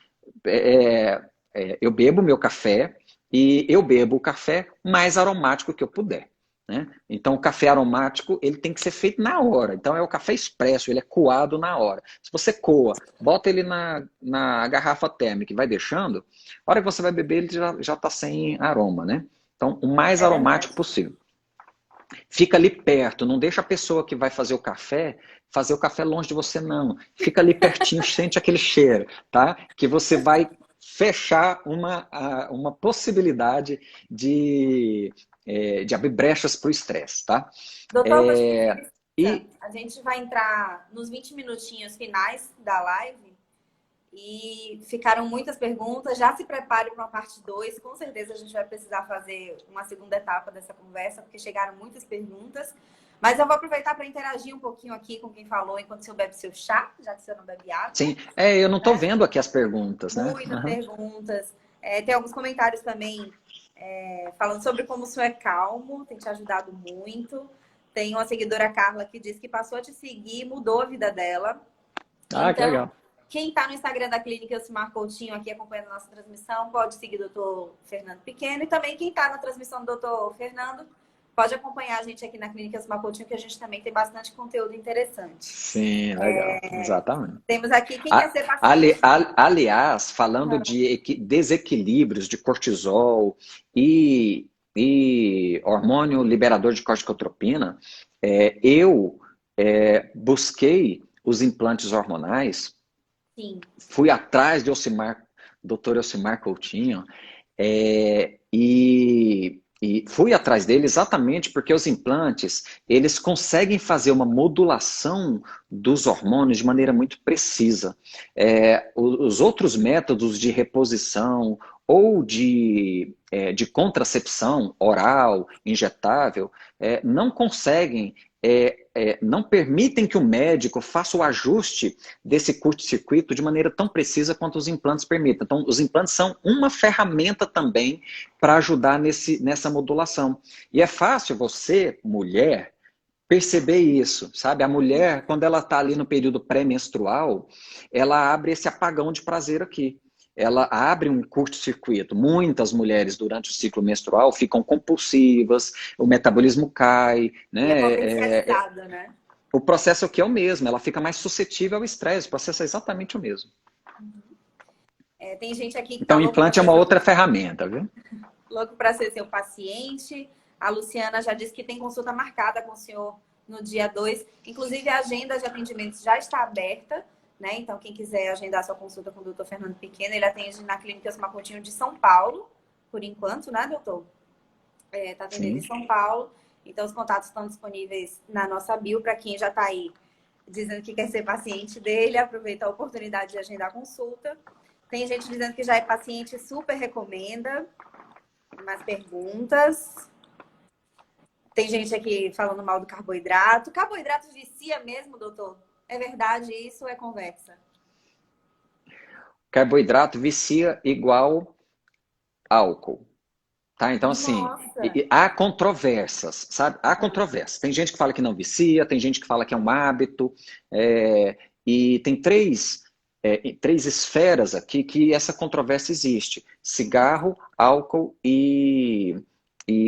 eu bebo meu café e eu bebo o café mais aromático que eu puder. Né? Então, o café aromático ele tem que ser feito na hora. Então, é o café expresso, ele é coado na hora. Se você coa, bota ele na garrafa térmica e vai deixando, a hora que você vai beber, ele já está sem aroma. Né? Então, o mais aromático possível. Fica ali perto, não deixa a pessoa que vai fazer o café longe de você, não. Fica ali pertinho, sente aquele cheiro, tá? Que você vai fechar uma possibilidade de abrir brechas para o estresse, tá? Doutor, a gente vai entrar nos 20 minutinhos finais da live e ficaram muitas perguntas. Já se prepare para uma parte 2. Com certeza a gente vai precisar fazer uma segunda etapa dessa conversa, porque chegaram muitas perguntas. Mas eu vou aproveitar para interagir um pouquinho aqui com quem falou enquanto você bebe seu chá, já que você não bebe água. Sim, eu não estou vendo aqui as perguntas, né? Muitas perguntas. Tem alguns comentários também falando sobre como o senhor é calmo, tem te ajudado muito. Tem uma seguidora, Carla, que diz que passou a te seguir e mudou a vida dela. Ah, então, que legal. Quem está no Instagram da Clínica Elcimar Coutinho aqui acompanhando a nossa transmissão, pode seguir o doutor Fernando Pequeno. E também quem está na transmissão do doutor Fernando, pode acompanhar a gente aqui na Clínica Elcimar Coutinho, que a gente também tem bastante conteúdo interessante. Sim, legal. Exatamente. Temos aqui quem quer ser paciente. Aliás, falando de desequilíbrios de cortisol e hormônio liberador de corticotropina, eu busquei os implantes hormonais Sim. Fui atrás de doutor Elcimar Coutinho, e fui atrás dele exatamente porque os implantes, eles conseguem fazer uma modulação dos hormônios de maneira muito precisa. Os outros métodos de reposição ou de contracepção oral, injetável, não conseguem, não permitem que o médico faça o ajuste desse curto-circuito de maneira tão precisa quanto os implantes permitem. Então, os implantes são uma ferramenta também para ajudar nessa modulação. E é fácil você, mulher, perceber isso, sabe? A mulher, quando ela está ali no período pré-menstrual, ela abre esse apagão de prazer aqui. Ela abre um curto-circuito. Muitas mulheres, durante o ciclo menstrual, ficam compulsivas, o metabolismo cai, E é né? potencializado, né? O processo aqui é o mesmo, ela fica mais suscetível ao estresse, o processo é exatamente o mesmo. Tem gente aqui que tá Então, o implante é uma outra ferramenta, viu? louco para ser seu paciente. A Luciana já disse que tem consulta marcada com o senhor no dia 2. Inclusive, a agenda de atendimentos já está aberta, né? Então, quem quiser agendar sua consulta com o doutor Fernando Pequeno, ele atende na Clínica Elcimar Coutinho de São Paulo, por enquanto, né, doutor? Tá atendendo em São Paulo. Então, os contatos estão disponíveis na nossa bio para quem já está aí dizendo que quer ser paciente dele. Aproveita a oportunidade de agendar a consulta. Tem gente dizendo que já é paciente, super recomenda. Mais perguntas. Tem gente aqui falando mal do carboidrato. Carboidrato vicia mesmo, doutor? É verdade isso ou é conversa? Carboidrato vicia igual álcool. Tá? Então, assim, há controvérsias, sabe? Há controvérsias. Tem gente que fala que não vicia, tem gente que fala que é um hábito, e tem três esferas aqui que essa controvérsia existe: cigarro, álcool e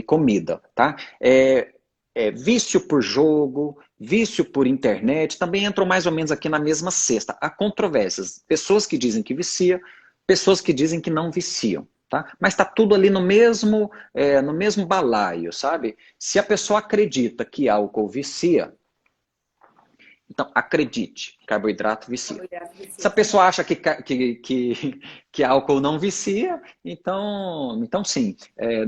comida, tá? Vício por jogo, vício por internet, também entram mais ou menos aqui na mesma cesta. Há controvérsias. Pessoas que dizem que vicia, pessoas que dizem que não viciam. Tá? Mas está tudo ali no mesmo balaio, sabe? Se a pessoa acredita que álcool vicia, então acredite, carboidrato vicia. Se a pessoa acha que álcool não vicia, então sim,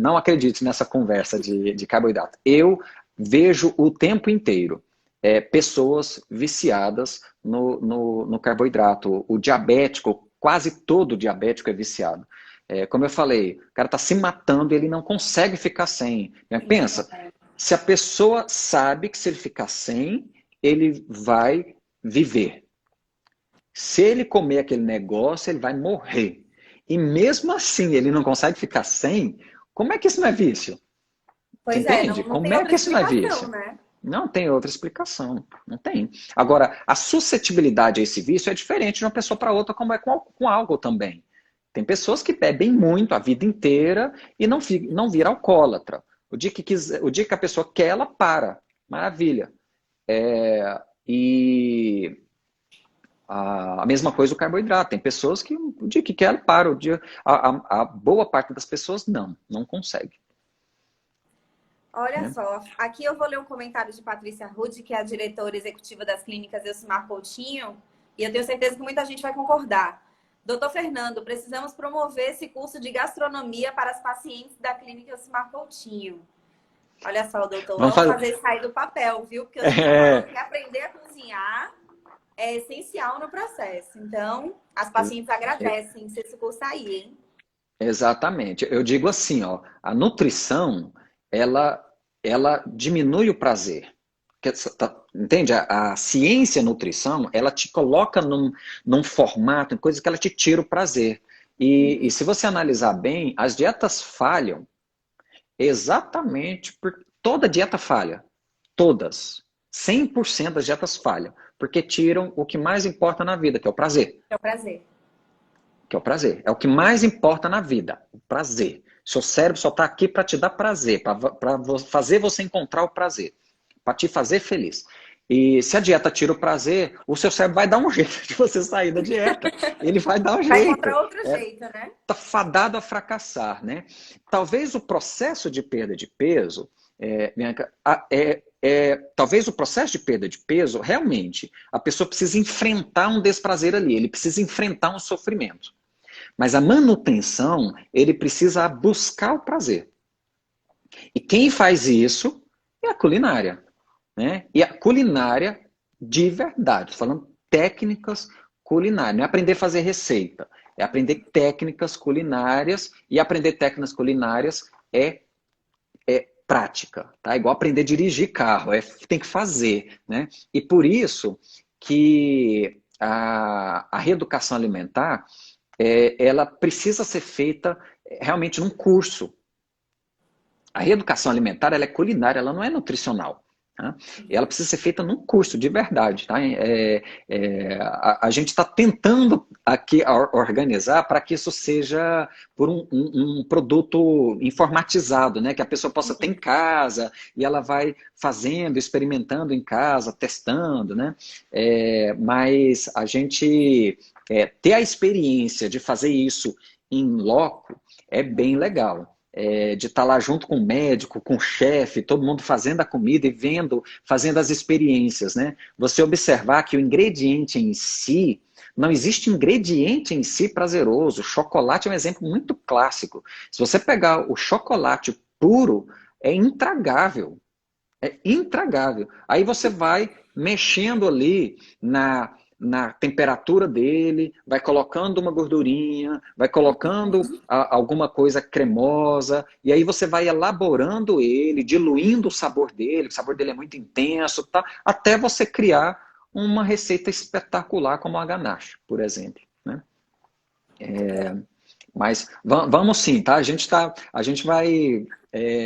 não acredite nessa conversa de carboidrato. Eu vejo o tempo inteiro pessoas viciadas no carboidrato. O diabético, quase todo diabético é viciado. Como eu falei, o cara está se matando e ele não consegue ficar sem. Pensa, se a pessoa sabe que se ele ficar sem, ele vai viver. Se ele comer aquele negócio, ele vai morrer. E mesmo assim ele não consegue ficar sem, como é que isso não é vício? Pois entende? Não Como tem é outra que isso não é vício? né? Não tem outra explicação. Não tem. Agora, a suscetibilidade a esse vício é diferente de uma pessoa para outra, como é com álcool também. Tem pessoas que bebem muito a vida inteira e não vira alcoólatra. O dia que a pessoa quer, ela para. Maravilha. E a mesma coisa o carboidrato. Tem pessoas que o dia que quer, ela para. A boa parte das pessoas não consegue. Olha só, aqui eu vou ler um comentário de Patrícia Rude, que é a diretora executiva das clínicas Elcimar Coutinho, e eu tenho certeza que muita gente vai concordar. Doutor Fernando, precisamos promover esse curso de gastronomia para as pacientes da clínica Elcimar Coutinho. Olha só, doutor, vamos fazer sair do papel, viu? Porque eu estou falando que aprender a cozinhar é essencial no processo. Então, as pacientes agradecem se esse curso sair, hein? Exatamente. Eu digo assim, ó, a nutrição, ela diminui o prazer. Entende? A ciência nutrição, ela te coloca num formato, em coisa que ela te tira o prazer. E se você analisar bem, as dietas falham exatamente por toda dieta falha. Todas. 100% das dietas falham. Porque tiram o que mais importa na vida, que é o prazer. É o prazer. Que é o prazer. É o que mais importa na vida, o prazer. Seu cérebro só está aqui para te dar prazer, para fazer você encontrar o prazer, para te fazer feliz. E se a dieta tira o prazer, o seu cérebro vai dar um jeito de você sair da dieta. Ele vai dar um jeito. Vai encontrar outro jeito, né? Está fadado a fracassar, né? Talvez o processo de perda de peso, Bianca, talvez o processo de perda de peso, realmente, a pessoa precisa enfrentar um desprazer ali, ele precisa enfrentar um sofrimento. Mas a manutenção, ele precisa buscar o prazer. E quem faz isso é a culinária. Né? E a culinária de verdade, falando técnicas culinárias, não é aprender a fazer receita, é aprender técnicas culinárias, e aprender técnicas culinárias é prática, tá? É igual aprender a dirigir carro, tem que fazer, né? E por isso que a reeducação alimentar, ela precisa ser feita realmente num curso. A reeducação alimentar, ela é culinária, ela não é nutricional. Tá? Ela precisa ser feita num curso de verdade. Tá? A gente está tentando aqui organizar para que isso seja por um produto informatizado, né? Que a pessoa possa ter em casa e ela vai fazendo, experimentando em casa, testando, né? Mas a gente ter a experiência de fazer isso em loco é bem legal. De estar lá junto com o médico, com o chefe, todo mundo fazendo a comida e vendo, fazendo as experiências, né? Você observar que o ingrediente em si, não existe ingrediente em si prazeroso. O chocolate é um exemplo muito clássico. Se você pegar o chocolate puro, é intragável. É intragável. Aí você vai mexendo ali na temperatura dele, vai colocando uma gordurinha, vai colocando alguma coisa cremosa, e aí você vai elaborando ele, diluindo o sabor dele é muito intenso, tá? Até você criar uma receita espetacular como a ganache, por exemplo. Né? Mas vamos sim, tá? A gente vai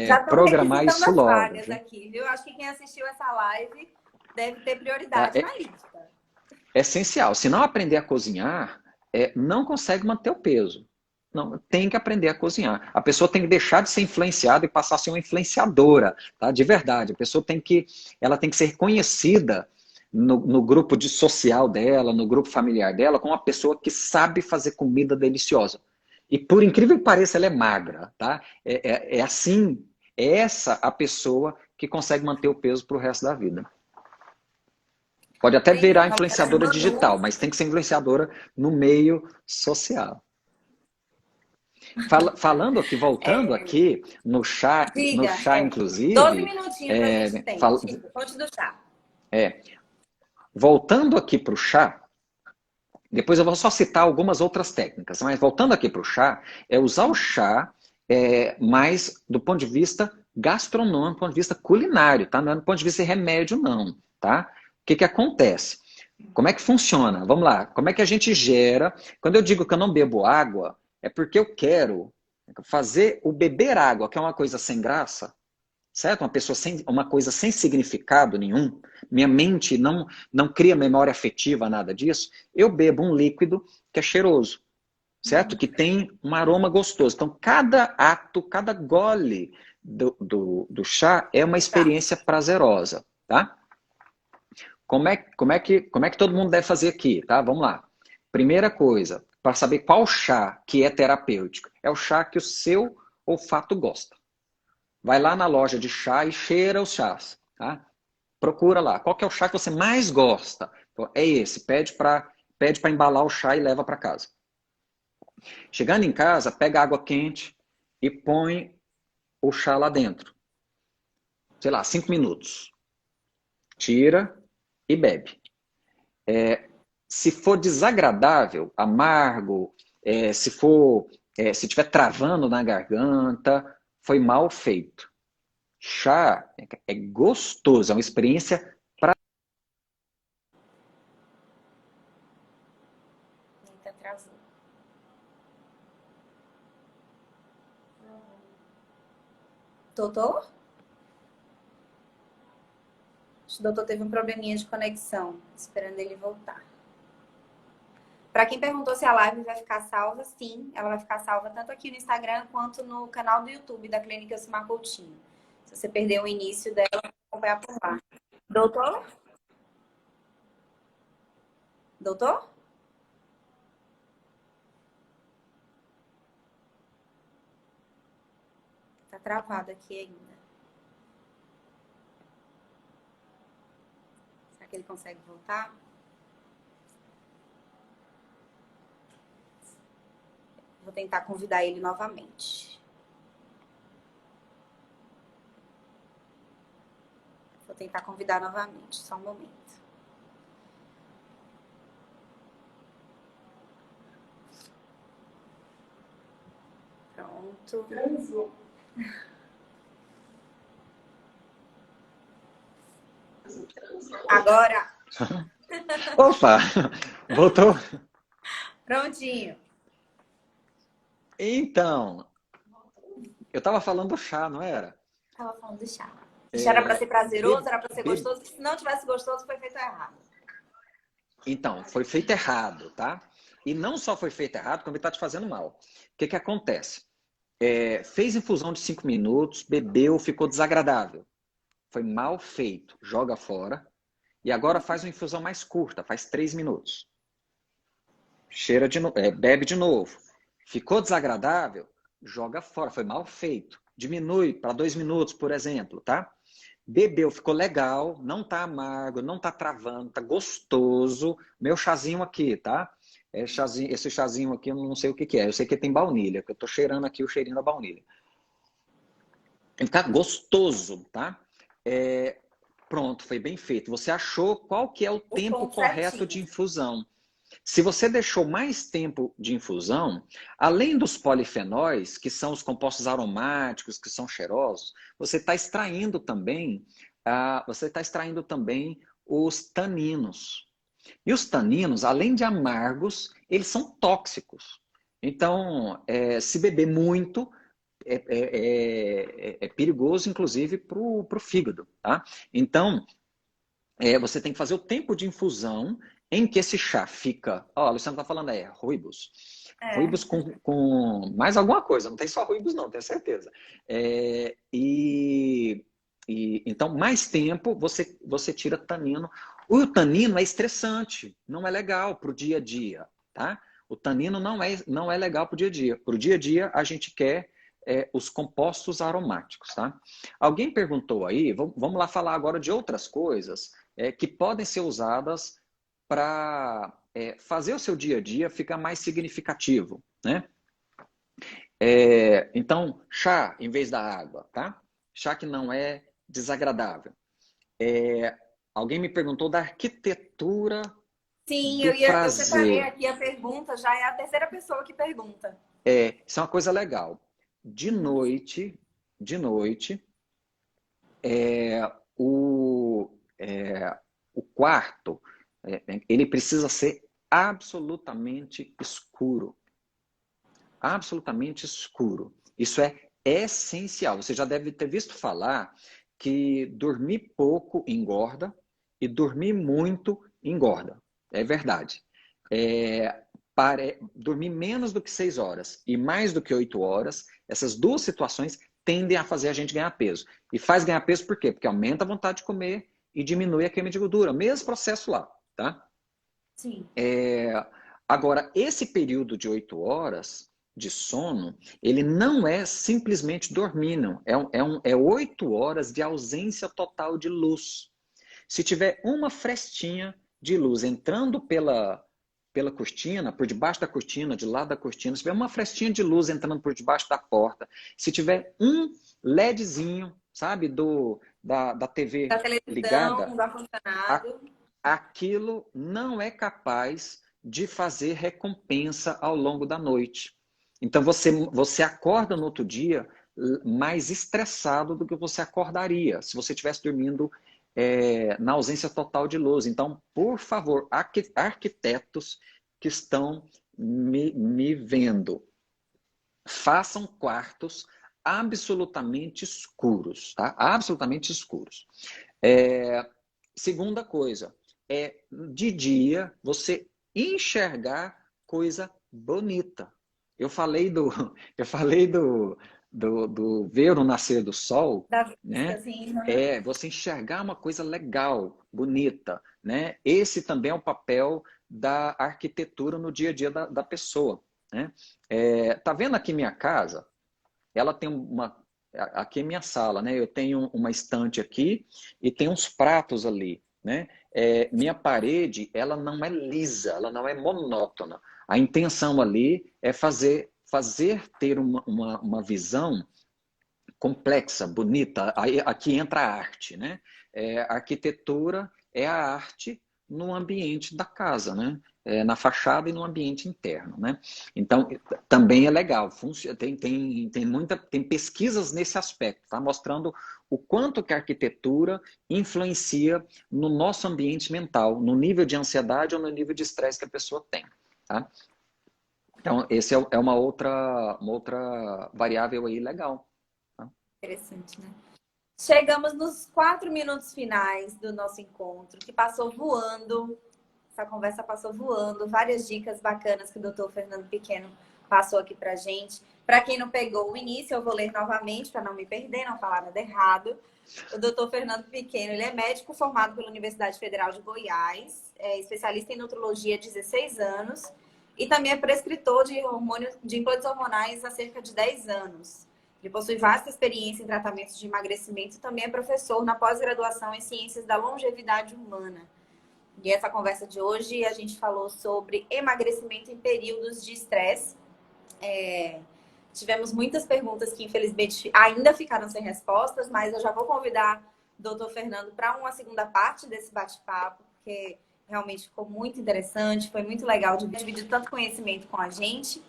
Já estão programar requisitando isso as logo. vagas aqui, viu? Acho que quem assistiu essa live deve ter Tá? prioridade na lista. É essencial. Se não aprender a cozinhar, não consegue manter o peso. Não, tem que aprender a cozinhar. A pessoa tem que deixar de ser influenciada e passar a ser uma influenciadora, tá? De verdade. A pessoa ela tem que ser reconhecida no grupo social dela, no grupo familiar dela, como uma pessoa que sabe fazer comida deliciosa. E por incrível que pareça, ela é magra, tá? É assim, é essa a pessoa que consegue manter o peso para o resto da vida. Pode até Entendi. virar Então, essa influenciadora digital, Manu, mas tem que ser influenciadora no meio social. Falando aqui, voltando aqui no diga, chá 12 inclusive, minutinhos a gente é, tem. fal- Diga, conte do chá. é, voltando aqui para o chá, depois eu vou só citar algumas outras técnicas, mas voltando aqui para o chá, é usar o chá mais do ponto de vista gastronômico, do ponto de vista culinário, tá? Não é do ponto de vista de remédio, não, tá? O que acontece? Como é que funciona? Vamos lá. Como é que a gente gera? Quando eu digo que eu não bebo água, é porque eu quero fazer o beber água, que é uma coisa sem graça, certo? Uma coisa sem significado nenhum. Minha mente não cria memória afetiva, nada disso. Eu bebo um líquido que é cheiroso, certo? Que tem um aroma gostoso. Então, cada ato, cada gole do chá é uma Tá. experiência prazerosa, tá? Como é que todo mundo deve fazer aqui, tá? Vamos lá. Primeira coisa, para saber qual chá que é terapêutico, é o chá que o seu olfato gosta. Vai lá na loja de chá e cheira os chás, tá? Procura lá. Qual que é o chá que você mais gosta? É esse. Pede para embalar o chá e leva para casa. Chegando em casa, pega água quente e põe o chá lá dentro. Sei lá, 5 minutos. Tira e bebe. Se for desagradável, amargo, se estiver travando na garganta, foi mal feito. Chá é gostoso, é uma experiência. Eita, travou. Doutor? Acho que o doutor teve um probleminha de conexão, esperando ele voltar. Para quem perguntou se a live vai ficar salva, sim, ela vai ficar salva tanto aqui no Instagram quanto no canal do YouTube da Clínica Simar Coutinho. Se você perdeu o início dela, acompanhar por lá. Doutor? Doutor? Tá travado aqui ainda. Será que ele consegue voltar? Vou tentar convidar ele novamente. Vou tentar convidar novamente, só um momento. Pronto. Agora. Opa, voltou? Prontinho. Então, eu estava falando do chá, não era? Tava falando do chá. O chá era para ser prazeroso, era para ser Be- gostoso. Se não tivesse gostoso, foi feito errado. Então, foi feito errado, tá? E não só foi feito errado, como ele está te fazendo mal. O que que acontece? Fez infusão de 5 minutos, bebeu, ficou desagradável. Foi mal feito, joga fora. E agora faz uma infusão mais curta, faz 3 minutos. Bebe de novo. Ficou desagradável, joga fora, foi mal feito. Diminui para 2 minutos, por exemplo, tá? Bebeu, ficou legal, não tá amargo, não tá travando, tá gostoso. Meu chazinho aqui, tá? Esse chazinho aqui eu não sei o que que é. Eu sei que tem baunilha, que eu tô cheirando aqui o cheirinho da baunilha. Ele tá gostoso, tá? Pronto, foi bem feito. Você achou qual que é o tempo correto de infusão. Se você deixou mais tempo de infusão, além dos polifenóis, que são os compostos aromáticos, que são cheirosos, você está extraindo também os taninos. E os taninos, além de amargos, eles são tóxicos. Então, se beber muito, é perigoso, inclusive, para o fígado. Tá? Então, você tem que fazer o tempo de infusão em que esse chá fica. Ó, a Luciana está falando rooibos. Rooibos com mais alguma coisa, não tem só rooibos, não, tenho certeza. Então, mais tempo você tira tanino. O tanino é estressante, não é legal para o dia a dia, tá? O tanino não é legal para o dia a dia. Para o dia a dia, a gente quer os compostos aromáticos, tá? Alguém perguntou aí, vamos lá falar agora de outras coisas que podem ser usadas para fazer o seu dia a dia ficar mais significativo, né? Então, chá em vez da água, tá? Chá que não é desagradável. Alguém me perguntou da arquitetura Sim, do eu separei prazer. aqui a pergunta, já é a terceira pessoa que pergunta. Isso é uma coisa legal. De noite, o, o quarto, ele precisa ser absolutamente escuro. Absolutamente escuro. Isso é essencial. Você já deve ter visto falar que dormir pouco engorda e dormir muito engorda. É verdade. Dormir menos do que 6 horas e mais do que 8 horas, essas duas situações tendem a fazer a gente ganhar peso. E faz ganhar peso por quê? Porque aumenta a vontade de comer e diminui a queima de gordura. Mesmo processo lá, tá? Sim. Agora, esse período de 8 horas de sono, ele não é simplesmente dormir, não. É 8 horas de ausência total de luz. Se tiver uma frestinha de luz entrando pela cortina, por debaixo da cortina, de lado da cortina, se tiver uma frestinha de luz entrando por debaixo da porta, se tiver um LEDzinho, sabe, da TV Da televisão, ligada, do ar-condicionado. aquilo não é capaz de fazer recompensa ao longo da noite. Então você acorda no outro dia mais estressado do que você acordaria se você estivesse dormindo na ausência total de luz. Então, por favor, arquitetos que estão me vendo, façam quartos absolutamente escuros, tá? Absolutamente escuros. Segunda coisa, de dia você enxergar coisa bonita. Eu falei do ver o nascer do sol, Da vista, né? assim. Você enxergar uma coisa legal, bonita, né? Esse também é o papel da arquitetura no dia a dia da pessoa, né? Tá vendo aqui minha casa? Ela tem aqui é minha sala, né? Eu tenho uma estante aqui e tem uns pratos ali, né? Minha parede, ela não é lisa, ela não é monótona. A intenção ali é fazer ter uma visão complexa, bonita. Aí, aqui entra a arte, né? A arquitetura é a arte no ambiente da casa, né? Na fachada e no ambiente interno, né? Então, também é legal. Tem pesquisas nesse aspecto, tá? Mostrando o quanto que a arquitetura influencia no nosso ambiente mental, no nível de ansiedade ou no nível de estresse que a pessoa tem, tá? Então, esse é uma outra variável aí legal. Tá? Interessante, né? Chegamos nos 4 minutos finais do nosso encontro, que passou voando. Essa conversa passou voando. Várias dicas bacanas que o doutor Fernando Pequeno passou aqui pra gente. Para quem não pegou o início, eu vou ler novamente para não me perder, não falar nada errado. O doutor Fernando Pequeno, ele é médico formado pela Universidade Federal de Goiás, é especialista em nutrologia há 16 anos e também é prescritor de implantes hormonais há cerca de 10 anos. Ele possui vasta experiência em tratamentos de emagrecimento e também é professor na pós-graduação em Ciências da Longevidade Humana. E essa conversa de hoje a gente falou sobre emagrecimento em períodos de estresse. Tivemos muitas perguntas que infelizmente ainda ficaram sem respostas, mas eu já vou convidar o doutor Fernando para uma segunda parte desse bate-papo, porque realmente ficou muito interessante, foi muito legal de dividir tanto conhecimento com a gente.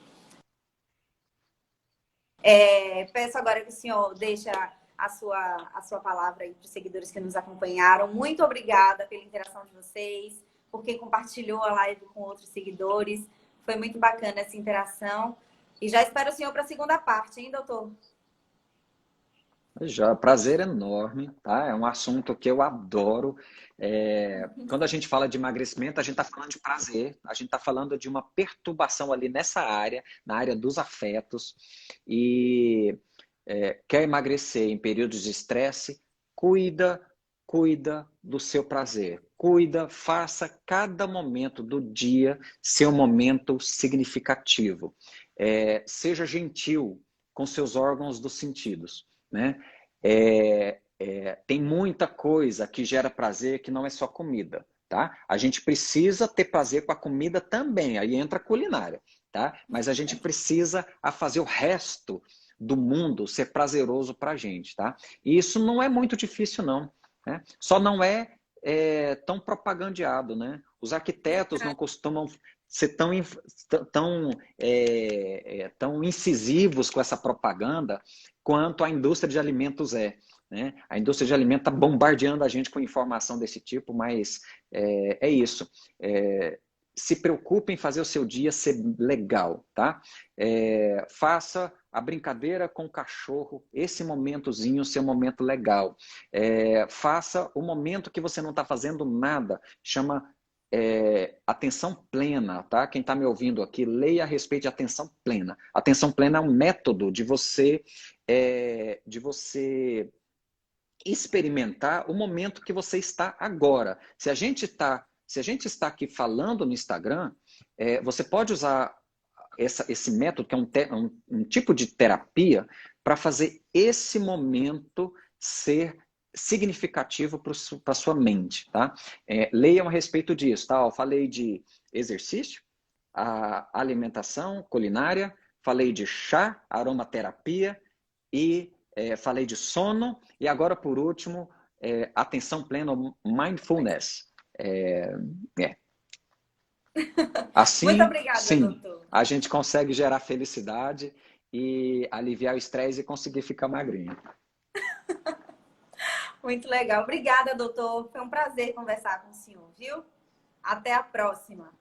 Peço agora que o senhor deixe a sua palavra aí para os seguidores que nos acompanharam. Muito obrigada pela interação de vocês, por quem compartilhou a live com outros seguidores. Foi muito bacana essa interação. E já espero o senhor para a segunda parte, hein, doutor? Já, prazer enorme, tá? É um assunto que eu adoro. Quando a gente fala de emagrecimento, a gente está falando de prazer, a gente está falando de uma perturbação ali nessa área, na área dos afetos. E quer emagrecer em períodos de estresse, cuida do seu prazer. Cuida, faça cada momento do dia ser um momento significativo. Seja gentil com seus órgãos dos sentidos, né? Tem muita coisa que gera prazer que não é só comida, tá? A gente precisa ter prazer com a comida também, aí entra a culinária, tá? Mas a gente precisa fazer o resto do mundo ser prazeroso para a gente, tá? E isso não é muito difícil, não, né? Só não tão propagandeado, né? Os arquitetos não costumam ser tão incisivos com essa propaganda quanto a indústria de alimentos né? A indústria de alimentos está bombardeando a gente com informação desse tipo, mas é isso. Se preocupe em fazer o seu dia ser legal, tá? Faça a brincadeira com o cachorro, esse momentozinho ser um momento legal. Faça o momento que você não está fazendo nada, chama atenção plena, tá? Quem está me ouvindo aqui, leia a respeito de atenção plena. Atenção plena é um método de você experimentar o momento que você está agora. Se a gente está aqui falando no Instagram, você pode usar esse método, que é um tipo de terapia, para fazer esse momento ser significativo para a sua mente, tá? Leiam a respeito disso, tá? Eu falei de exercício, a alimentação, culinária, falei de chá, aromaterapia e falei de sono e agora, por último, atenção plena, mindfulness. Muito Assim, obrigada, sim, doutor. a gente consegue gerar felicidade e aliviar o estresse e conseguir ficar magrinho. Muito legal. Obrigada, doutor. Foi um prazer conversar com o senhor, viu? Até a próxima.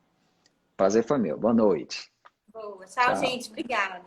Prazer foi meu. Boa noite. Boa. Tchau, Tchau. gente. Obrigada.